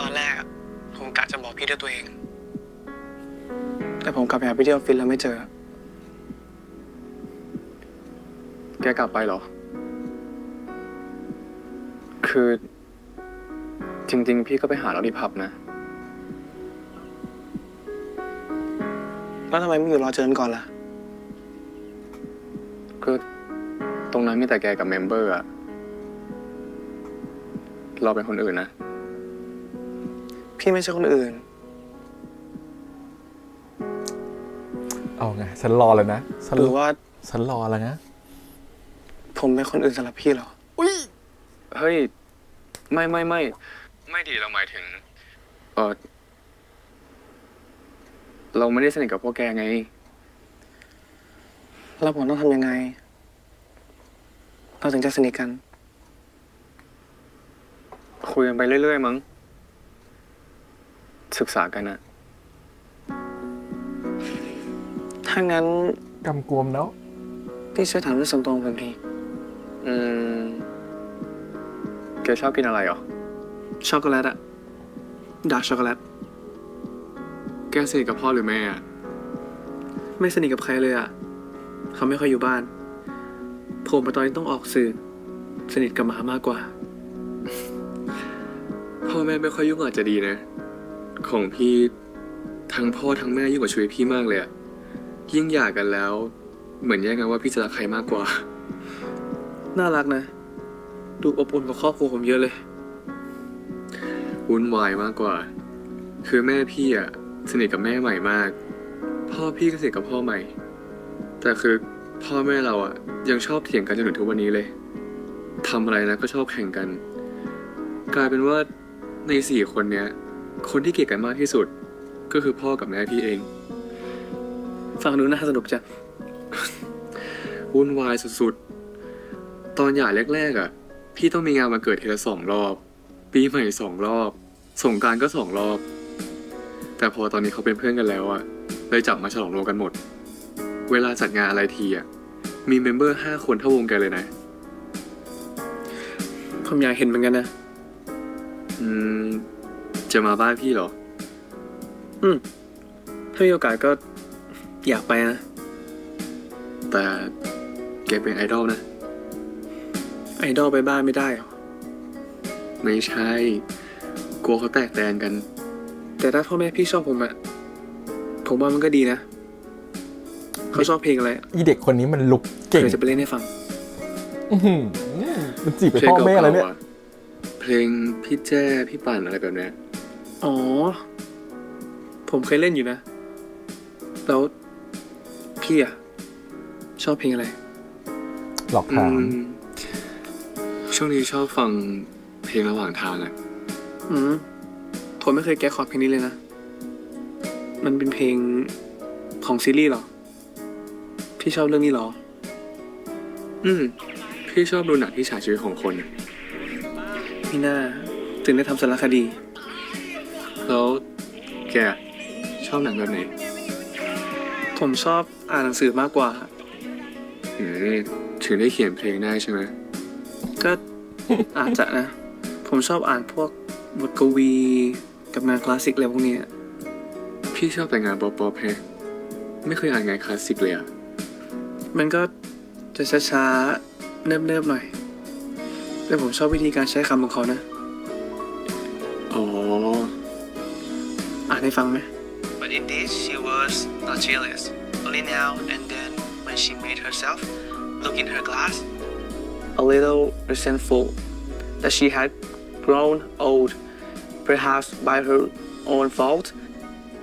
ตอนแรกอะผมกะจะบอกพี่ด้วยตัวเอง แต่ผมกลับไปหาพี่ที่ออฟฟิศแล้วไม่เจอ แกกลับไปเหรอ คือจริงๆ พี่ก็ไปหาเราที่ผับนะ แล้วทำไมไม่อยู่รอเจอกันก่อนล่ะ ก็ตรงนั้นมีแต่แกกับเมมเบอร์อะเราเป็นคนอื่นนะ พี่ไม่ใช่คนอื่น เอาไง ฉันรอเลยนะ หรือว่า ฉันรอแล้วนะ ผมเป็นคนอื่นสำหรับพี่เหรอ เฮ้ย ไม่ดีเราหมายถึง เราไม่ได้สนิทกับพวกแกไง แล้วผมต้องทำยังไง เราถึงจะสนิทกัน คุยกันไปเรื่อยๆมั้ง ศึกษากันอะ ถ้างั้น กำกวมเนาะ พี่ช่วยถามเรื่องส่วนตัวของผมที แกชอบกินอะไรเหรอ ช็อกโกแลตอะดาร์กช็อกโกแลต แกสนิทกับพ่อหรือแม่อะ ไม่สนิทกับใครเลยอะเขาไม่ค่อยอยู่บ้าน ผมมาตอนนี้ต้องออกสื่อ สนิทกับหมามากกว่า พ่อแม่ไม่ค่อยยุ่งอาจจะดีนะ ของพี่ทั้งพ่อทั้งแม่ยุ่งกับชีวิตพี่มากเลยอะยิ่งหย่ากันแล้ว เหมือนแยกกันว่าพี่จะรักใครมากกว่า น่ารักนะ ดูอบอุ่นกว่าครอบครัวผมเยอะเลย วุ่นวายมากกว่า คือแม่พี่อะสนิทกับแม่ใหม่มาก พ่อพี่ก็สนิทกับพ่อใหม่ แต่คือพ่อแม่เราอะยังชอบเถียงกันจนถึงทุกวันนี้เลยทำอะไรนะก็ชอบแข่งกัน กลายเป็นว่าใน4 คนเนี้ย คนที่เกลียดกันมากที่สุด ก็คือพ่อกับแม่พี่เอง ฟังดูน่าสนุกจัง วุ่นวายสุดๆ ตอนหย่าแรกๆอะพี่ต้องมีงานมาเกิดทีละ2 รอบ ปีใหม่2 รอบสงกรานต์ก็2 รอบ แต่พอตอนนี้เขาเป็นเพื่อนกันแล้วอะเลยจับมาฉลองรวมกันหมด เวลาจัดงานอะไรทีอะมีเมมเบอร์5 คนเท่าวงแกเลยนะ ผมอยากเห็นเหมือนกันนะ จะมาบ้านพี่เหรอ ถ้ามีโอกาสก็อยากไปนะ แต่แกเป็นไอดอลนะ ไอดอลไปบ้านไม่ได้หรอ ไม่ใช่ กลัวเขาแตกแตนกัน แต่ถ้าพ่อแม่พี่ชอบผมอะผมว่ามันก็ดีนะ เขาชอบเพลงอะไร อีเด็กคนนี้มันลุกเก่ง เดี๋ยวจะไปเล่นให้ฟัง อื้อหือมันจีบไป เพลง พ่อแม่อะไรเนี่ย เก่าๆอะเพลงพี่แจ้พี่ปั่นอะไรแบบเนี้ย อ๋อ ผมเคยเล่นอยู่นะ แล้วพี่อะชอบเพลงอะไร หลอกถาม ช่วงนี้ชอบฟังเพลงระหว่างทางอะ ผมไม่เคยแก้คอร์ดเพลงนี้เลยนะ มันเป็นเพลงของซีรีส์เหรอ พี่ชอบเรื่องนี้เหรอ พี่ชอบดูหนังที่ฉายชีวิตของคนอะ พี่น่าถึงได้ทำสารคดี แล้วแกชอบหนังแบบไหน ผมชอบอ่านหนังสือมากกว่า ถึงได้เขียนเพลงได้ใช่ไหม ก็ อาจจะนะ ผมชอบอ่านพวกบทกวี กับงานคลาสสิกอะไรพวกเนี้ย พี่ชอบแต่งงานป๊อปๆแฮะไม่เคยอ่านงานคลาสสิกเลยอะ มันก็จะช้าๆ เนิบๆหน่อย แต่ผมชอบวิธีการใช้คำของเขานะ อ๋อ อ่านให้ฟังไหม But in this she was not jealous. Only now and then when she made herself look in her glass, a little resentful that she had grown old, perhaps by her own fault,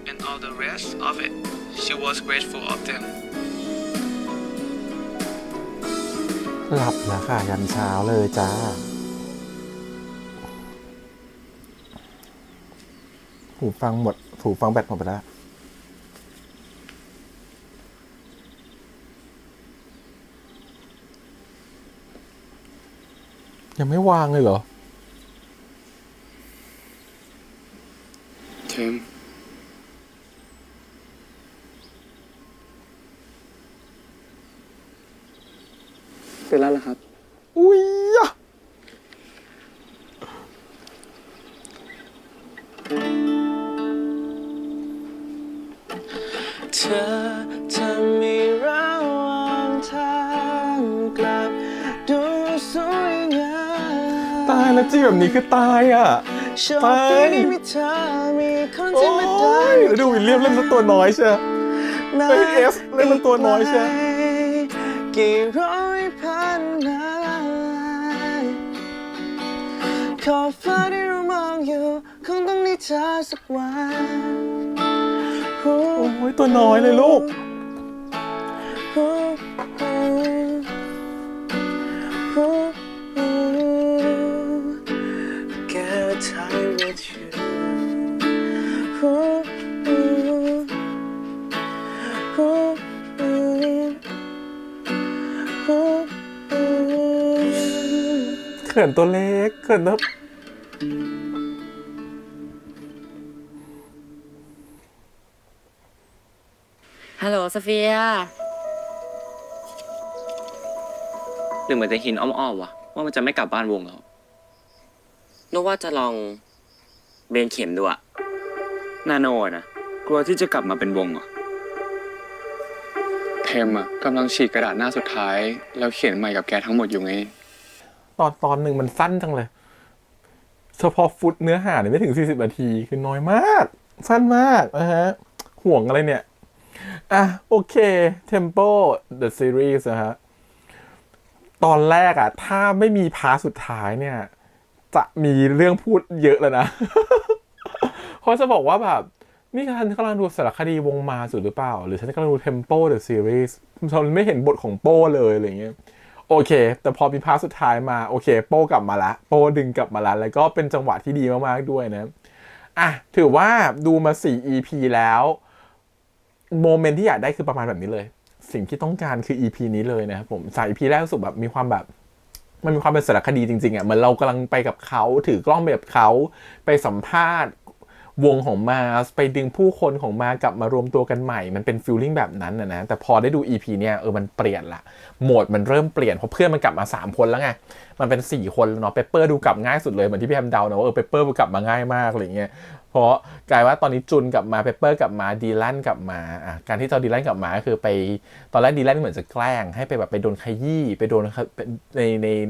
and all the rest of it, she was grateful of them. หลับแล้วค่ะยันเช้าเลยจ้าหูฟังแบตหมดไปแล้วยังไม่วางเลยเหรอ เทมเป็นแล้วล่ะครับ อุ้ยอะ เธอจะมีระหว่างทางกลับดูสวยงาม ตายแล้วจีแบบนี้คือตายอ่ะ โชคดีที่มีเธอมีคน โอ้ ที่มาได้ ยแล้วดูวิลเลียมเล่นเป็นตัวน้อยใช่เฮ้ยเอฟเล่นเป็นตัวน้อยใช่ กี่ร้อยพันนายขอบฟ้าที่เรามองอยู่คงต้องได้เจอสักวัน โอ้ยตัวน้อยเลยลูก Get time with you เขินตัวเล็กเขินตัว ฮัลโหลโซเฟีย หรือเหมือนจะหินอ้อมๆวะว่ามันจะไม่กลับบ้านวงแล้วนึกว่าจะลองเบนเข็มดูอะ นาโนนะกลัวที่จะกลับมาเป็นวงเหรอ เทมอ่ะกำลังฉีกกระดาษหน้าสุดท้าย แล้วเขียนใหม่กับแกทั้งหมดอยู่ไง ตอนหนึ่งมันสั้นจังเลย เฉพาะฟุตเนื้อหาเนี่ยไม่ถึง40นาทีคือน้อยมาก สั้นมากนะฮะห่วงอะไรเนี่ย อ่ะโอเค Tempo the series นะฮะตอนแรกอะถ้าไม่มีพาร์ทสุดท้ายเนี่ย จะมีเรื่องพูดเยอะแล้วนะ เพราะจะบอกว่าแบบ นี่ฉันกำลังดูสารคดีวงมาสุดหรือเปล่า หรือฉันกำลังดู Tempo the series ฉันไม่เห็นบทของโป้เลยอะไรเงี้ย โอเค แต่พอมีพาร์ทสุดท้ายมาโอเคโป้กลับมาละโป้ดึงกลับมาละแล้วก็เป็นจังหวะที่ดีมากๆด้วยนะอ่ะถือว่าดูมา4 EP แล้วโมเมนต์ที่อยากได้คือประมาณแบบนี้เลย สิ่งที่ต้องการคือ EP นี้เลยนะครับผม3 EP แรกรู้สึกแบบมีความแบบมันมีความเป็นสารคดีจริงๆอ่ะเหมือนเรากำลังไปกับเขาถือกล้องแบบเขาไปสัมภาษณ์วงของมาไปดึงผู้คนของมากลับมารวมตัวกันใหม่มันเป็นฟีลลิ่งแบบนั้นนะแต่พอได้ดู EP เนี่ยมันเปลี่ยนละโหมดมันเริ่มเปลี่ยนเพราะเพื่อนมันกลับมา3คนแล้วไงมันเป็น4คนเนาะเปเปอร์ดูกลับง่ายสุดเลยเหมือนที่พี่แฮมเดานะว่าเปเปอร์กลับมาง่ายมากอะไรเงี้ยเพราะกลายว่าตอนนี้จุนกลับมาเปเปอร์กลับมาดีแลนกลับมาการที่ดีแลนกลับมาก็คือไปตอนแรกดีแลนเหมือนจะแกล้งให้ไปแบบไปโดนขยี้ไปโดน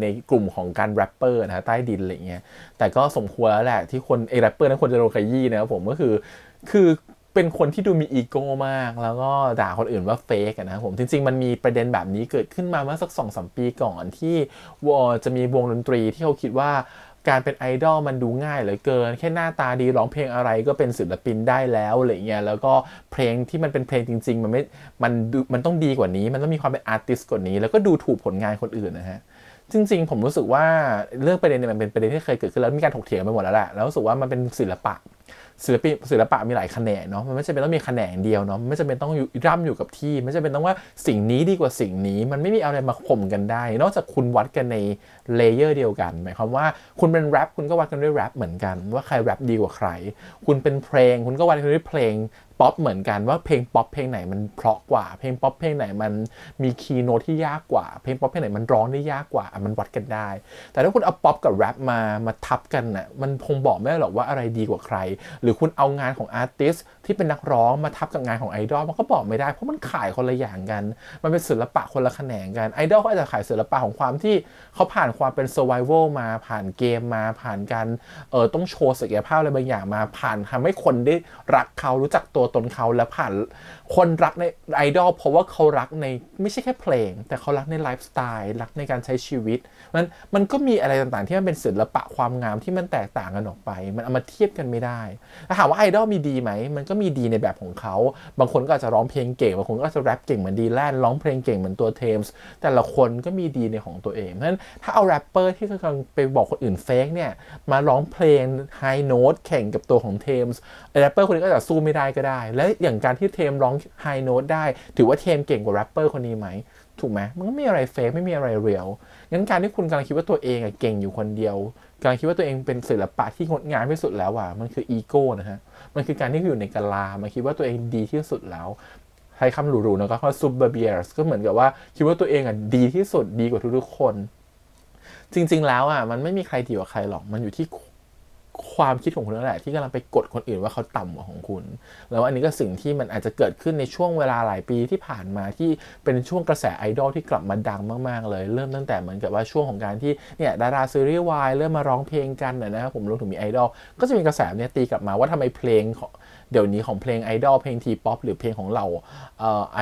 ในกลุ่มของการแรปเปอร์นะใต้ดินอะไรเงี้ยแต่ก็สมควรแล้วแหละที่คนแรปเปอร์นั้นควรจะโดนขยี้นะครับผมก็คือเป็นคนที่ดูมีอีโก้มากแล้วก็ด่าคนอื่นว่าเฟกนะครับผมจริงๆมันมีประเด็นแบบนี้เกิดขึ้นมาเมื่อสัก 2-3 ปีก่อนที่จะมีวงดนตรีที่เขาคิดว่าการเป็นไอดอลมันดูง่ายเหลือเกินแค่หน้าตาดีร้องเพลงอะไรก็เป็นศิลปินได้แล้วอะไรเงี้ยแล้วก็เพลงที่มันเป็นเพลงจริงๆมันต้องดีกว่านี้มันต้องมีความเป็นอาร์ติสต์กว่านี้แล้วก็ดูถูกผลงานคนอื่นนะฮะจริงๆผมรู้สึกว่าเรื่องประเด็นเนี่ยมันเป็นประเด็นที่เคยเกิดขึ้นแล้วมีการถกเถียงไปหมดแล้วแหละแล้วรู้สึกว่ามันเป็นศิลปะมีหลายแขนงเนาะมันไม่จำเป็นต้องมีแขนงเดียวเนาะไม่จำเป็นต้องร่ำอยู่กับที่ไม่จำเป็นต้องว่าสิ่งนี้ดีกว่าสิ่งนี้มันไม่มีอะไรมาข่มกันได้นอกจากคุณวัดกันในเลเยอร์เดียวกันหมายความว่าคุณเป็นแรปคุณก็วัดกันด้วยแรปเหมือนกันว่าใครแรปดีกว่าใครคุณเป็นเพลงคุณก็วัดกันด้วยเพลงป๊อปเหมือนกันว่าเพลงป๊อปเพลงไหนมันเพราะกว่าเพลงป๊อปเพลงไหนมันมีคีย์โน้ตที่ยากกว่าเพลงป๊อปเพลงไหนมันร้องได้ยากกว่ามันวัดกันได้แต่ถ้าคุณเอาป๊อปกับแรปมาทับกันน่ะมันคงบอกไม่ได้หรอกว่าอะไรดีกว่าใครหรือคุณเอางานของอาร์ติสต์ที่เป็นนักร้องมาทับกับงานของไอดอลมันก็บอกไม่ได้เพราะมันขายคนละอย่างกันมันเป็นศิลปะคนละแขนงกันไอดอลเขาอาจจะขายศิลปะของความที่เขาผ่านความเป็น survival มาผ่านเกมมาผ่านการต้องโชว์ศักยภาพอะไรบางอย่างมาผ่านทำให้คนได้รักเขารู้จักตัว ตนเขาและผ่านคนรักในไอดอลเพราะว่าเขารักในไม่ใช่แค่เพลงแต่เขารักในไลฟ์สไตล์รักในการใช้ชีวิตมันก็มีอะไรต่างๆที่มันเป็นศิลปะความงามที่มันแตกต่างกันออกไปมันเอามาเทียบกันไม่ได้ถ้าถามว่าไอดอลมีดีไหมมันก็มีดีในแบบของเขาบางคนก็อาจจะร้องเพลงเก่งบางคนก็อาจจะแรปเก่งเหมือนดีแลนร้องเพลงเก่งเหมือนตัวเทมส์แต่ละคนก็มีดีในของตัวเองเพราะฉะนั้นถ้าเอาแรปเปอร์ที่กำลังไปบอกคนอื่นเฟกเนี่ยมาร้องเพลงไฮโน้ตแข่งกับตัวของเทมส์แรปเปอร์คนนี้ก็จะสู้ไม่ได้ก็ได้และอย่างการที่เทมร้องไฮโน้ตได้ถือว่าเทมเก่งกว่าแรปเปอร์คนนี้ไหมถูกไหมมันก็ไม่มีอะไรเฟกไม่มีอะไรเรียลงั้นการที่คุณกำลังคิดว่าตัวเองเก่งอยู่คนเดียวกำลังคิดว่าตัวเองเป็นศิลปะที่งดงามที่สุดแล้วมันคืออีโก้นะฮะมันคือการที่อยู่ในกะลามันคิดว่าตัวเองดีที่สุดแล้วใช้คำหรูๆนะก็คือซูเปอร์เบียร์ก็เหมือนกับว่าคิดว่าตัวเองดีที่สุดดีกว่าทุกๆคนจริงๆแล้วมันไม่มีใครดีกว่าใครหรอกมันอยู่ที่ความคิดของคุณนั่นแหละที่กำลังไปกดคนอื่นว่าเขาต่ำกว่าของคุณแล้วอันนี้ก็สิ่งที่มันอาจจะเกิดขึ้นในช่วงเวลาหลายปีที่ผ่านมาที่เป็นช่วงกระแสไอดอลที่กลับมาดังมากๆเลยเริ่มตั้งแต่เหมือนกับว่าช่วงของการที่เนี่ยดาราซีรีส์วายเริ่มมาร้องเพลงกันนะครับผมรวมถึงมีไอดอลก็จะมีกระแสเนี่ยตีกลับมาว่าทำไมเพลงเดี๋ยวนี้ของเพลงไอดอลเพลงทีป๊อปหรือเพลงของเราไ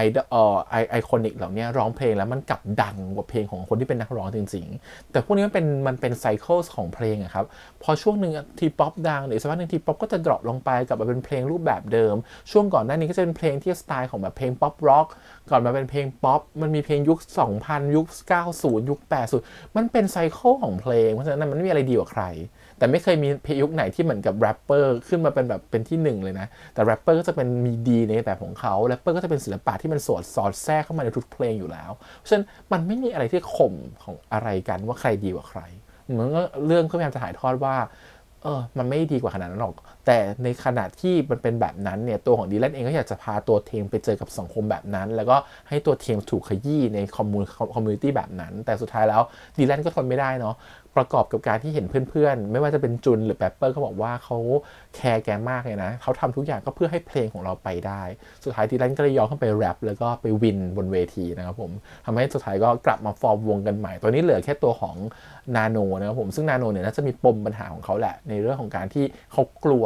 อคอนิกเหล่านี้ร้องเพลงแล้วมันกลับดังกว่าเพลงของคนที่เป็นนักร้องจริงๆแต่พวกนี้มันเป็นไซเคิลของเพลงครับพอช่วงหนึ่งทีป๊อปดังเดี๋ยวสักพักนึงทีป๊อปก็จะดรอปลงไปกลับมาเป็นเพลงรูปแบบเดิมช่วงก่อนหน้านี้ก็จะเป็นเพลงที่สไตล์ของแบบเพลงป๊อปร็อกก่อนมาเป็นเพลงป๊อปมันมีเพลงยุค 2000 ยุค 90 ยุค 80 มันเป็นไซเคิลของเพลงเพราะฉะนั้นมันไม่มีอะไรดีกว่าใครแต่ไม่เคยมีเพลงยุคไหนที่เหมือนกับแรปเปอร์ขึ้นมาเป็นแบบเป็นที่หนึ่งเลยนะแต่แรปเปอร์ก็จะเป็นมีดีในแบบของเขาแรปเปอร์ก็จะเป็นศิลปะที่มันสอดแทรกเข้ามาในทุกเพลงอยู่แล้วเพราะฉะนั้นมันไม่มีอะไรที่ข่มของอะไรกันว่าใครดีกว่าใครเหมือนเรื่องก็พยายามจะถ่ายทอดว่ามันไม่ดีกว่าขนาดนั้นหรอกแต่ในขณะที่มันเป็นแบบนั้นเนี่ยตัวของดีแลนเองก็อยากจะพาตัวเทมไปเจอกับสังคมแบบนั้นแล้วก็ให้ตัวเทมถูกขยี้ในคอมมูนิตี้แบบนั้นแต่สุดท้ายแล้วดีแลนก็ทนไม่ได้เนาะประกอบกับการที่เห็นเพื่อนๆไม่ว่าจะเป็นจุนหรือแปปเปอร์เขาบอกว่าเขาแคร์แกมากเลยนะเขาทำทุกอย่างก็เพื่อให้เพลงของเราไปได้สุดท้ายดีแลนก็เลยยอมเข้าไปแรปแล้วก็ไปวินบนเวทีนะครับผมทำให้สุดท้ายก็กลับมาฟอร์มวงกันใหม่ตอนนี้เหลือแค่ตัวของนาโนนะครับผมซึ่งนาโนเนี่ยน่าจะมีปมปัญหาของเขาแหละในเรื่องของการที่เขากลัว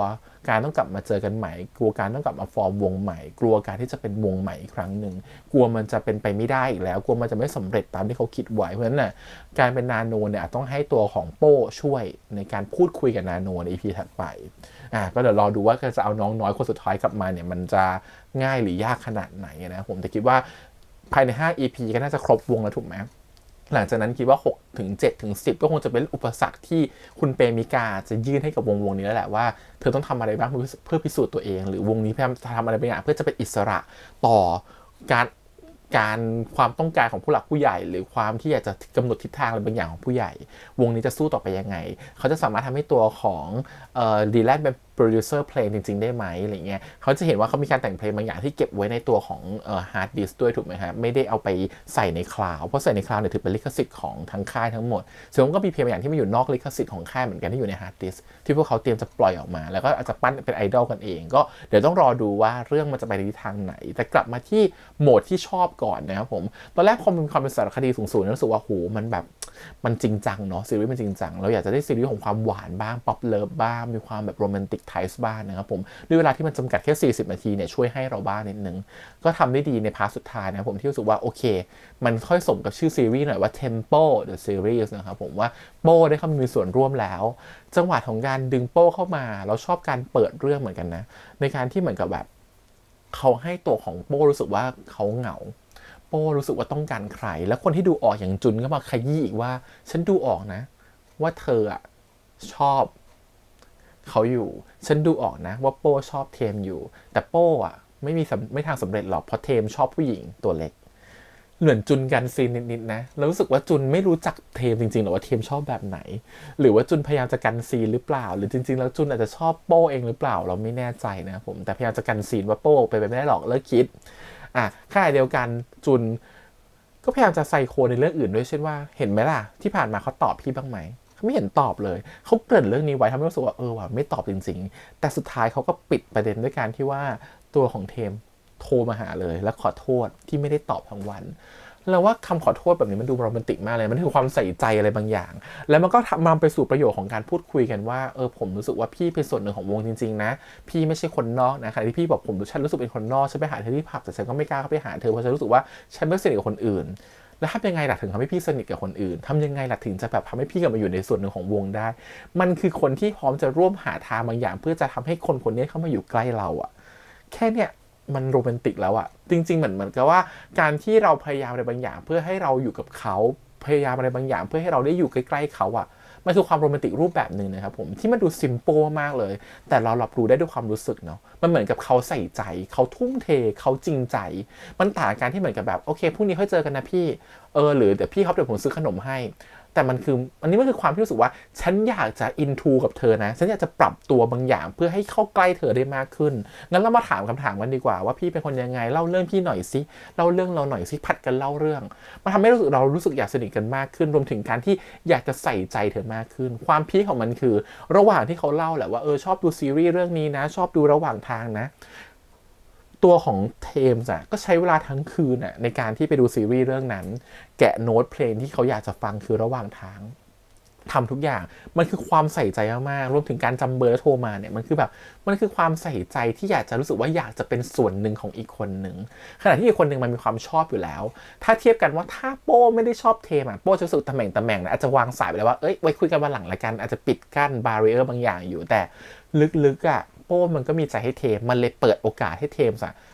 การต้องกลับมาเจอกันใหม่กลัวการต้องกลับมาฟอร์มวงใหม่กลัวการที่จะเป็นวงใหม่อีกครั้งหนึ่งกลัวมันจะเป็นไปไม่ได้อีกแล้วกลัวมันจะไม่สำเร็จตามที่เขาคิดไว้เพราะฉะนั้นน่ะการเป็นนาโนเนี่ยต้องให้ตัวของโป้ช่วยในการพูดคุยกับนาโนใน EP ถัดไปก็เดี๋ยวรอดูว่าจะเอาน้องน้อยคนสุดท้ายกลับมาเนี่ยมันจะง่ายหรือยากขนาดไหนนะผมแต่คิดว่าภายใน5 EP ก็น่าจะครบวงแล้วถูกไหมหลังจากนั้นคิดว่า6ถึง7ถึง10ก็คงจะเป็นอุปสรรคที่คุณเปมิกาจะยื่นให้กับวงนี้แล้วแหละว่าเธอต้องทำอะไรบ้างเพื่อพิสูจน์ตัวเองหรือวงนี้พยายามจะทำอะไรบางอย่างเพื่อจะเป็นอิสระต่อการความต้องการของผู้หลักผู้ใหญ่หรือความที่อยากจะกำหนดทิศทางอะไรบางอย่างของผู้ใหญ่วงนี้จะสู้ต่อไปยังไงเขาจะสามารถทำให้ตัวของดีแลนเป็นโปรดิวเซอร์เพลงจริงๆได้ไหมอะไรเงี้ยเขาจะเห็นว่าเขามีการแต่งเพลงบางอย่างที่เก็บไว้ในตัวของฮาร์ดดิสก์ด้วยถูกไหมฮะไม่ได้เอาไปใส่ในคลาวด์เพราะใส่ในคลาวด์เนี่ยถือเป็นลิขสิทธิ์ของทั้งค่ายทั้งหมดส่วนก็มีเพลงบางอย่างที่มันอยู่นอกลิขสิทธิ์ของค่ายเหมือนกันที่อยู่ในฮาร์ดดิสก์ที่พวกเขาเตรียมจะปล่อยออกมาแล้วก็อาจจะปั้นเป็นไอดอลกันเองก็เดี๋ยวต้องรอดูว่าเรื่องมันจะไปในทิศทางไหนแต่กลับมาที่โหมดที่ชอบก่อนนะครับผมตอนแรกพอมีความเป็นสารคดีสูงๆรู้สึกว่าโหมันแบบมันจริงจังเนาะซีรีส์มันจริงจังเราอยากจะได้ซีรีส์ของความหวานบ้างป๊อปเลิฟบ้างมีความแบบโรแมนติกไทส์บ้างนะครับผมด้วยเวลาที่มันจำกัดแค่40นาทีเนี่ยช่วยให้เราบ้างนิดนึงก็ทำได้ดีในพาร์ทสุดท้ายนะครับผมที่รู้สึกว่าโอเคมันค่อยสมกับชื่อซีรีส์หน่อยว่า Tempo the Series นะครับผมว่าโป้ได้เข้ามามีส่วนร่วมแล้วจังหวะของการดึงโป้เข้ามาเราชอบการเปิดเรื่องเหมือนกันนะในการที่เหมือนกับแบบเขาให้ตัวของโป้รู้สึกว่าเขาเหงาโป้รู้สึกว่าต้องการใครแล้วคนที่ดูออกอย่างจุนก็มาขยี้อีกว่าฉันดูออกนะว่าเธอชอบเขาอยู่ฉันดูออกนะว่าโป้ชอบเทมอยู่แต่โป้ไม่ทางสำเร็จหรอกเพราะเทมชอบผู้หญิงตัวเล็กเหมือนจุนกันซีนนิดๆนะแล้วรู้สึกว่าจุนไม่รู้จักเทมจริงๆหรอว่าเทมชอบแบบไหนหรือว่าจุนพยายามจะกันซีนหรือเปล่าหรือจริงๆแล้วจุนอาจจะชอบโป้เองหรือเปล่าเราไม่แน่ใจนะผมแต่พยายามจะกันซีนว่าโป้ไปไม่ได้หรอกเลิกคิดขณะเดียวกันจุนก็พยายามจะใส่โคในเรื่องอื่นด้วยเช่นว่าเห็นไหมล่ะที่ผ่านมาเขาตอบพี่บ้างไหมเขาไม่เห็นตอบเลยเขาเกริ่นเรื่องนี้ไว้ทำให้รู้สึกว่าว่ะไม่ตอบจริงๆแต่สุดท้ายเขาก็ปิดประเด็นด้วยการที่ว่าตัวของเทมโทรมาหาเลยและขอโทษที่ไม่ได้ตอบทั้งวัน แล้วว่าคำขอโทษแบบนี้มันดูโรแมนติกมากเลยมันคือความใส่ใจอะไรบางอย่าง แล้วมันก็นำไปสู่ประโยชน์ของการพูดคุยกันว่าผมรู้สึกว่าพี่เป็นส่วนหนึ่งของวงจริงๆนะพี่ไม่ใช่คนนอกนะขณะที่พี่บอกฉันรู้สึกเป็นคนนอกฉันไปหาเธอที่ผับแต่ฉันก็ไม่กล้าเข้าไปหาเธอเพราะฉันรู้สึกว่าฉันไม่สนิทกับคนอื่นแล้วทำยังไงล่ะถึงทำให้พี่สนิทกับคนอื่นทำยังไงล่ะถึงจะแบบทำให้พี่กลับมาอยู่ในส่วนหนึ่งของวงได้มันคือคนที่พร้อมจะร่วมหาทางบางอย่างเพื่อจะทำให้คนคนนี้เข้ามาอยู่ใกล้เราอะแค่เนี้ยมันโรแมนติกแล้วอะจริงๆเหมือนกับว่าการที่เราพยายามอะไรบางอย่างเพื่อให้เราอยู่กับเขาพยายามอะไรบางอย่างเพื่อให้เราได้อยู่ใกล้ๆเขาอะมันคือความโรแมนติกรูปแบบหนึ่งนะครับผมที่มันดูซิมเปิลมากเลยแต่เรารับรู้ได้ด้วยความรู้สึกเนาะมันเหมือนกับเขาใส่ใจเขาทุ่มเทเขาจริงใจมันต่างกันที่เหมือนกับแบบโอเคพรุ่งนี้ค่อยเจอกันนะพี่หรือเดี๋ยวพี่ครับเดี๋ยวผมซื้อขนมให้แต่มันคือความที่รู้สึกว่าฉันอยากจะอินทูกับเธอนะฉันอยากจะปรับตัวบางอย่างเพื่อให้เข้าใกล้เธอได้มากขึ้นงั้นเรามาถามคำถามกันดีกว่าว่าพี่เป็นคนยังไงเล่าเรื่องพี่หน่อยสิเล่าเรื่องเราหน่อยสิผัดกันเล่าเรื่องมันทำให้เรารู้สึกอยากสนิทกันมากขึ้นรวมถึงการที่อยากจะใส่ใจเธอมากขึ้นความพีคของมันคือระหว่างที่เขาเล่าแหละว่าชอบดูซีรีส์เรื่องนี้นะชอบดูระหว่างทางนะตัวของเทมส์ก็ใช้เวลาทั้งคืนในการที่ไปดูซีรีส์เรื่องนั้นแกะโน้ตเพลงที่เขาอยากจะฟังคือระหว่างทางทำทุกอย่างมันคือความใส่ใจมากๆรวมถึงการจำเบอร์แล้วโทรมาเนี่ยมันคือความใส่ใจที่อยากจะรู้สึกว่าอยากจะเป็นส่วนหนึ่งของอีกคนหนึ่งขณะที่อีกคนหนึ่งมันมีความชอบอยู่แล้วถ้าเทียบกันว่าถ้าโป้ไม่ได้ชอบเทมโป้จะรู้สึกตำแหน่งอาจจะวางสายไปแล้วว่าไว้คุยกันวันหลังละกันอาจจะปิดกั้นบาเรียร์บางอย่างอยู่แต่ลึกๆโป้มันก็มีใจให้เทมมันเลยเปิดโอกาสให้เทม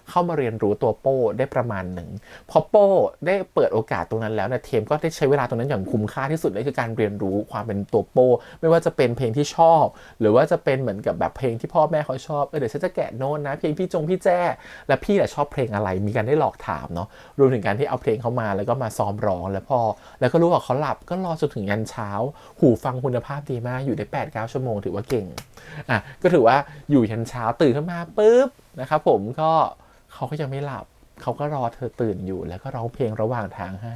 เข้ามาเรียนรู้ตัวโป้ได้ประมาณหนึ่งพอโป้ได้เปิดโอกาสตรงนั้นแล้วเนี่ยเทมก็ได้ใช้เวลาตรงนั้นอย่างคุ้มค่าที่สุดเลยคือการเรียนรู้ความเป็นตัวโป้ไม่ว่าจะเป็นเพลงที่ชอบหรือว่าจะเป็นเหมือนกับแบบเพลงที่พ่อแม่เขาชอบเดี๋ยวฉันจะแกะโน้ตนะเพลงพี่แจ้และพี่ชอบเพลงอะไรมีการได้หลอกถามเนาะรวมถึงการที่เอาเพลงเข้ามาแล้วก็มาซ้อมร้องแล้วก็รู้ว่าเขาหลับก็รอจนถึงยันเช้าหูฟังคุณภาพดีมากอยู่ได้ 8-9 ชั่วโมงถือว่าเก่งก็ถือว่าอยู่ยันเช้าตื่นขึ้นมาปุ๊บนะครับผมก็เขาก็ยังไม่หลับเขาก็รอเธอตื่นอยู่แล้วก็ร้องเพลงระหว่างทางให้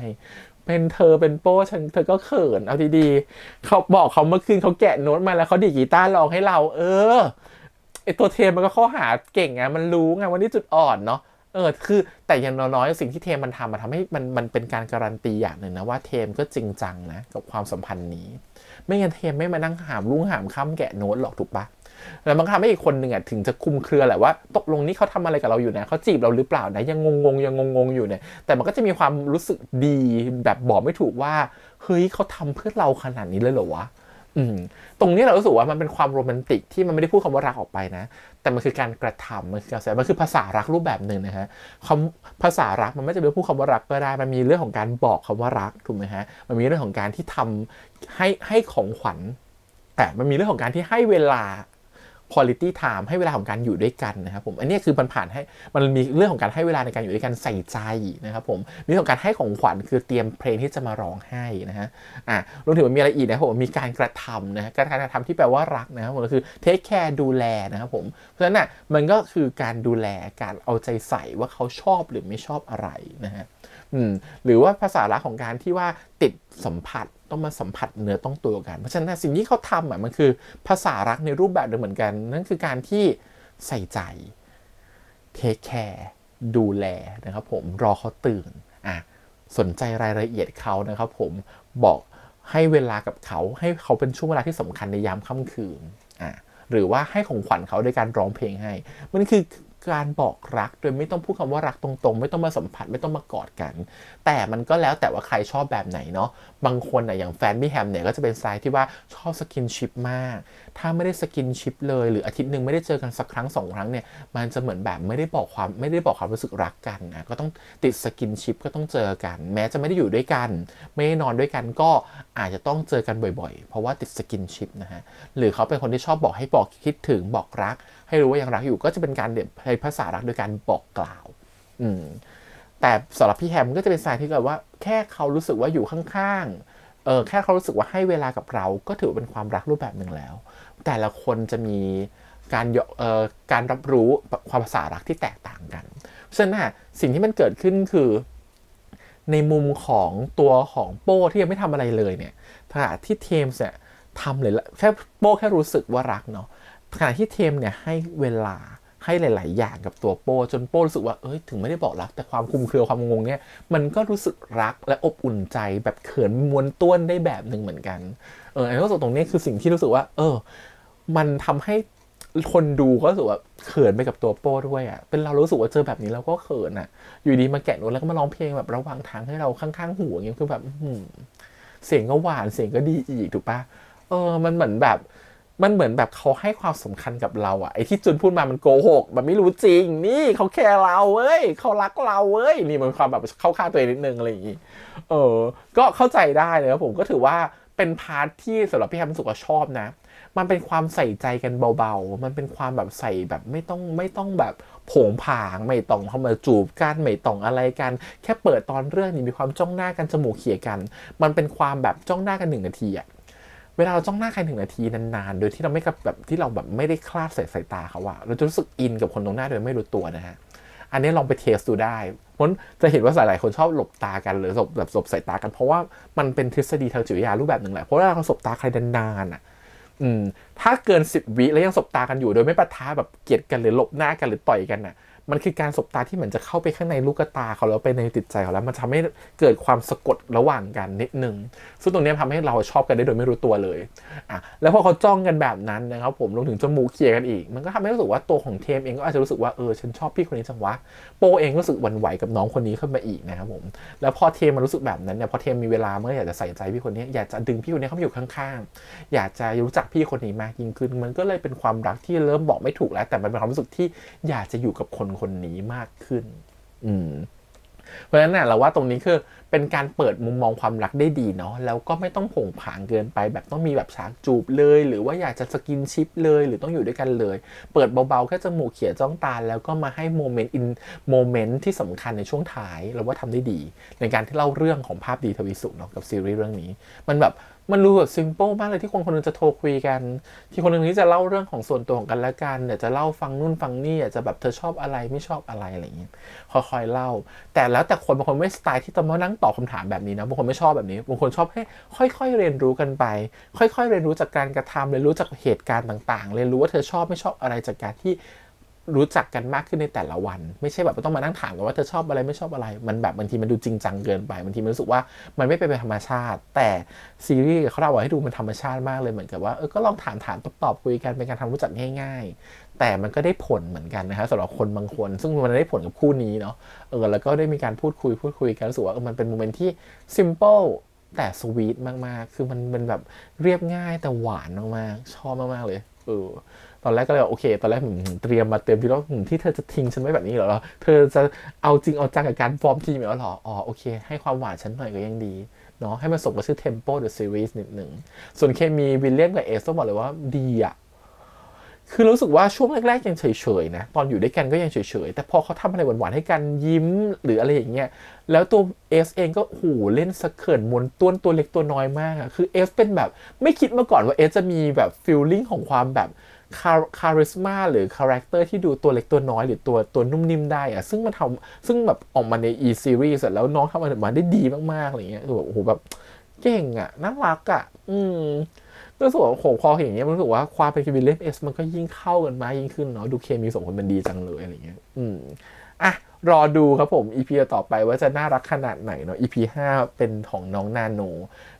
เป็นเธอเป็นโป้เธอก็เขินเอาดีๆเขาบอกเขาเมื่อคืนเขาแกะโน้ตมาแล้วเขาดีดกีตาร์ร้องให้เราไอตัวเทมมันก็ข้อหาเก่งไงมันรู้ไงว่านี่จุดอ่อนเนาะคือแต่อย่างน้อยสิ่งที่เทมมันทำให้มันเป็นการการันตีอย่างหนึ่งนะว่าเทมก็จริงจังนะกับความสัมพันธ์นี้ไม่งั้นเทมไม่มานั่งหามรุ่งหามค่ำแกะโน้ตหรอกถูกปะแล้วมันทำให้อีกคนหนึ่งถึงจะคุมเครือแหละว่าตกลงนี่เขาทำอะไรกับเราอยู่นะเขาจีบเราหรือเปล่านะยังงงอยู่เนี่ยแต่มันก็จะมีความรู้สึกดีแบบบอกไม่ถูกว่าเฮ้ยเขาทำเพื่อเราขนาดนี้เลยเหรอวะตรงนี้เรารู้สึกว่ามันเป็นความโรแมนติกที่มันไม่ได้พูดคำว่ารักออกไปนะแต่มันคือการกระทำมันคือการแสดงมันคือภาษารักรูปแบบหนึ่งนะฮะภาษารักมันไม่จำเป็นพูดคำว่ารักก็ได้มันมีเรื่องของการบอกคำว่ารักถูกไหมฮะมันมีเรื่องของการที่ทำให้ของขวัญแต่มันมีเรื่องของการที่ให้เวลาquality time ให้เวลาของการอยู่ด้วยกันนะครับผมอันนี้คือมันมีเรื่องของการให้เวลาในการอยู่ด้วยกันใส่ใจนะครับผมมีเรื่องของการให้ของขวัญคือเตรียมเพลงที่จะมาร้องให้นะฮะรวมถึงมันมีอะไรอีกนะครับผมมีการกระทำนะการกระทำที่แปลว่ารักนะครับผมก็คือ take care ดูแลนะครับผมเพราะฉะนั้นมันก็คือการดูแลการเอาใจใส่ว่าเขาชอบหรือไม่ชอบอะไรนะฮะหรือว่าภาษารักของการที่ว่าติดสัมผัสต้องมาสัมผัสเนื้อต้องตัวกันเพราะฉะนั้นสิ่งที่เขาทำมันคือภาษารักในรูปแบบเดิมเหมือนกันนั่นคือการที่ใส่ใจเทคแคร์ดูแลนะครับผมรอเขาตื่นสนใจรายละเอียดเขานะครับผมบอกให้เวลากับเขาให้เขาเป็นช่วงเวลาที่สำคัญในยามค่ำคืนหรือว่าให้ของขวัญเขาด้วยการร้องเพลงให้มันคือการบอกรักโดยไม่ต้องพูดคำว่ารักตรงๆไม่ต้องมาสัมผัสไม่ต้องมากอดกันแต่มันก็แล้วแต่ว่าใครชอบแบบไหนเนาะบางคนอย่างแฟนพี่แฮมเนี่ยก็จะเป็นสไตล์ที่ว่าชอบสกินชิปมากถ้าไม่ได้สกินชิปเลยหรืออาทิตย์นึงไม่ได้เจอกันสักครั้ง2 ครั้งเนี่ยมันจะเหมือนแบบไม่ได้บอกความรู้สึกรักกันนะก็ต้องติดสกินชิปก็ต้องเจอกันแม้จะไม่ได้อยู่ด้วยกันไม่ได้นอนด้วยกันก็อาจจะต้องเจอกันบ่อยๆเพราะว่าติดสกินชิปนะฮะหรือเขาเป็นคนที่ชอบบอกให้บอกคิดถึงบอกรักให้รู้ว่ายังรักอยู่ก็จะเป็นการใช้ภาษารักโดยการบอกกล่าวแต่สำหรับพี่แฮมก็จะเป็นสไตล์ที่แบบว่าแค่เขารู้สึกว่าอยู่ข้างๆแค่เขารู้สึกว่าให้เวลากับเราก็ถือเป็นความรักรูปแบบหนึ่งแล้วแต่ละคนจะมีการรับรู้ความภาษารักที่แตกต่างกันเพราะฉะนั้นสิ่งที่มันเกิดขึ้นคือในมุมของตัวของโป้ที่ยังไม่ทำอะไรเลยเนี่ยขณะที่เทมส์เนี่ยทำเลยแค่โป้แค่รู้สึกว่ารักเนาะขณะที่เทมเนี่ยให้เวลา ให้หลายๆอย่างกับตัวโป้จนโป้รู้สึกว่าถึงไม่ได้บอกรักแต่ความคลุมเครือความงงเนี่ยมันก็รู้สึกรักและอบอุ่นใจแบบเขินม้วนต้วนได้แบบหนึ่งเหมือนกันไอ้รู้สึกตรงนี้คือสิ่งที่รู้สึกว่ามันทำให้คนดูก็รู้สึกว่าเขินไปกับตัวโป้ด้วยอ่ะเป็นเรารู้สึกว่าเจอแบบนี้เราก็เขินอ่ะอยู่ดีมาแกะโน้ตแล้วก็มาร้องเพลงแบบระหว่างทางให้เราข้างๆหูอย่างเงี้ยคือแบบเสียงก็หวานเสียงก็ดีอีกถูกปะมันเหมือนแบบเขาให้ความสำคัญกับเราอ่ะไอ้ที่จุนพูดมามันโกหกมันไม่รู้จริงนี่เขาแคร์เราเว้ยเขารักเราเว้ยนี่มันความแบบเข้าข้างตัวเองนิดนึงอะไรอย่างงี้ก็เข้าใจได้เลยครับผมก็ถือว่าเป็นพาร์ทที่สำหรับพี่แฮมรู้สึกว่าชอบนะมันเป็นความใส่ใจกันเบาๆมันเป็นความแบบใส่แบบไม่ต้องแบบโผงผางไม่ต้องเข้ามาจูบกันไม่ต้องอะไรกันแค่เปิดตอนเรื่องนี้มีความจ้องหน้ากันจมูกเขี่ยกันมันเป็นความแบบจ้องหน้ากัน1 นาทีอะเวลาเราจ้องหน้าใคร1 นาทีนานๆโดยที่เราไม่แบบที่เราแบบไม่ได้คลาดสายตาเขาอะเราจะรู้สึกอินกับคนตรงหน้าโดยไม่รู้ตัวนะฮะอันนี้ลองไปเทสดูได้เพราะจะเห็นว่าหลายๆคนชอบหลบตากันหรือหลบสายตากันเพราะว่ามันเป็นทฤษฎีทางจิตวิทยารูปแบบหนึ่งแหละเพราะว่าเราสบตาใครนานๆอะถ้าเกิน10 วิแล้วยังสบตากันอยู่โดยไม่ปะทะแบบเกลียดกันหรือหลบหน้ากันหรือต่อยกันน่ะมันคือการสบตาที่เหมือนจะเข้าไปข้างในลูกตาเขาแล้วไปในจิตใจเขาแล้วมันทำให้เกิดความสะกดระหว่างกันนิดนึงซึ่งตรงนี้ทำให้เราชอบกันได้โดยไม่รู้ตัวเลยแล้วพอเขาจ้องกันแบบนั้นนะครับผมรวมถึงจมูกเคียกันอีกมันก็ทำให้รู้สึกว่าตัวของเทมเองก็อาจจะรู้สึกว่าฉันชอบพี่คนนี้จังวะโปเองรู้สึกหวั่นไหวกับน้องคนนี้ขึ้นมาอีกนะครับผมแล้วพอเทมมันรู้สึกแบบนั้นเนี่ยพอเทมมีเวลาเมื่ออยากจะใส่ใจพี่คนนี้อยากจะดึงพี่คนนี้เข้ามาอยู่ข้างๆอยากจะรู้จักพี่คนนี้มากยิ่งขึ้นมันก็เลยเป็นความรักที่เริ่มบอกไม่ถูกแล้วแต่มันเป็นความรู้สึกที่อยากจะอยู่กับคนคนนี้มากขึ้นเพราะฉะนั้นเนี่ยเราว่าตรงนี้คือเป็นการเปิดมุมมองความรักได้ดีเนาะแล้วก็ไม่ต้องผงผางเกินไปแบบต้องมีแบบฉากจูบเลยหรือว่าอยากจะสกินชิปเลยหรือต้องอยู่ด้วยกันเลยเปิดเบาๆแค่จมูกเขี่ยจ้องตาแล้วก็มาให้โมเมนต์ที่สำคัญในช่วงท้ายเราว่าทำได้ดีในการที่เล่าเรื่องของภาพดีทวีสุขเนาะกับซีรีส์เรื่องนี้มันรู้แบบซิมเปิลมากเลยที่คนนึงจะโทรคุยกันที่คนนึงที่จะเล่าเรื่องของส่วนตัวของกันและกันเนี่ยจะเล่าฟังนู่นฟังนี่จะแบบเธอชอบอะไรไม่ชอบอะไรอะไรอย่างเงี้ยค่อยๆเล่าแต่แล้วแต่คนบางคนไม่สไตล์ที่จะมานั่งตอบคำถามแบบนี้นะบางคนไม่ชอบแบบนี้บางคนชอบให้ค่อยๆเรียนรู้กันไปค่อยๆเรียนรู้จากการกระทำเรียนรู้จากเหตุการณ์ต่างๆเรียนรู้ว่าเธอชอบไม่ชอบอะไรจากการที่รู้จักกันมากขึ้นในแต่ละวันไม่ใช่แบบต้องมานั่งถามกันว่าเธอชอบอะไรไม่ชอบอะไรมันแบบบางทีมันดูจริงจังเกินไปบางทีมันรู้สึกว่ามันไม่เป็นธรรมชาติแต่ซีรีส์เขาเล่าให้ดูมันธรรมชาติมากเลยเหมือนกับว่าก็ลองถามตอบคุยกันเป็นการทำรู้จักง่ายๆแต่มันก็ได้ผลเหมือนกันนะครับสำหรับคนบางคนซึ่งมันได้ผลกับคู่นี้เนาะแล้วก็ได้มีการพูดคุยกันรู้สึกว่ามันเป็นโมเมนต์ที่ simple แต่สวีทมากๆคือมันแบบเรียบง่ายแต่หวานมากๆชอบมากๆเลยตอนแรกก็เลยโอเคตอนแรกผมเตรียมที่ว่าที่เธอจะทิ้งฉันไว้แบบนี้เหรอเธอจะเอาจริงเอาจังกับการฟอร์มทีมเหรอโอเคให้ความหวานฉันหน่อยก็ยังดีเนาะให้มันสมกับชื่อ Tempo the Series นิดหนึ่งส่วนเคมีวิลเลียมกับเอสต้องบอกเลยว่าดีอ่ะคือรู้สึกว่าช่วงแรกๆยังเฉยๆนะตอนอยู่ด้วยกันก็ยังเฉยๆแต่พอเขาทำอะไรหวานๆให้กันยิ้มหรืออะไรอย่างเงี้ยแล้วตัวเอสเองก็เล่นสะเขินมวนต้วนตัวเล็กตัวน้อยมากอะคือเอสเป็นแบบไม่คิดมาก่อนว่าเอสจะมีแบบฟีลลิ่งของความแบบคาริสมาหรือคาแรคเตอร์ที่ดูตัวเล็กตัวน้อยหรือตัวนุ่มนิ่มได้อะซึ่งมันซึ่งแบบออกมาใน E-Series แล้วน้องทำมันมาได้ดีมากๆอะไรเงี้ยคือแบบแบบเก่งอะน่ารักอะก็รู้สึกว่าพออย่างเงี้ยมันรู้สึกว่าความเป็นวิลเลียมเอสมันก็ยิ่งเข้ากันมายิ่งขึ้นเนาะดูเคมีสองคนมันดีจังเลยอะไรเงี้ยรอดูครับผม EP ต่อไปว่าจะน่ารักขนาดไหนเนาะ EP 5เป็นของน้องนาโน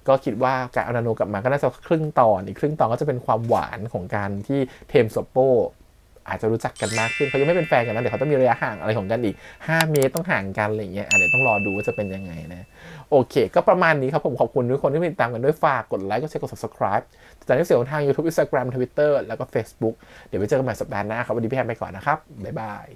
ก็คิดว่าการเอานาโนกลับมาก็น่าจะครึ่งตอนอีกครึ่งตอนก็จะเป็นความหวานของการที่เทมกับโป้อาจจะรู้จักกันมากขึ้นเขายังไม่เป็นแฟนกันนะเดี๋ยวเขาต้องมีระยะห่างอะไรของกันอีก5 เมตรต้องห่างกันอะไรเงี้ยเดี๋ยวต้องรอดูว่าจะเป็นยังไงนะโอเคก็ประมาณนี้ครับผมขอบคุณทุกคนที่ติดตามกันด้วยฝากกดไลค์กดแชร์กด subscribe จากที่เสียงทาง YouTube Instagram Twitter แล้วก็ Facebook เดี๋ยวไว้เจอกันใหม่สัปดาห์หน้าครับวันนี้พี่แฮมไปก่อนนะครับบ๊ายบาย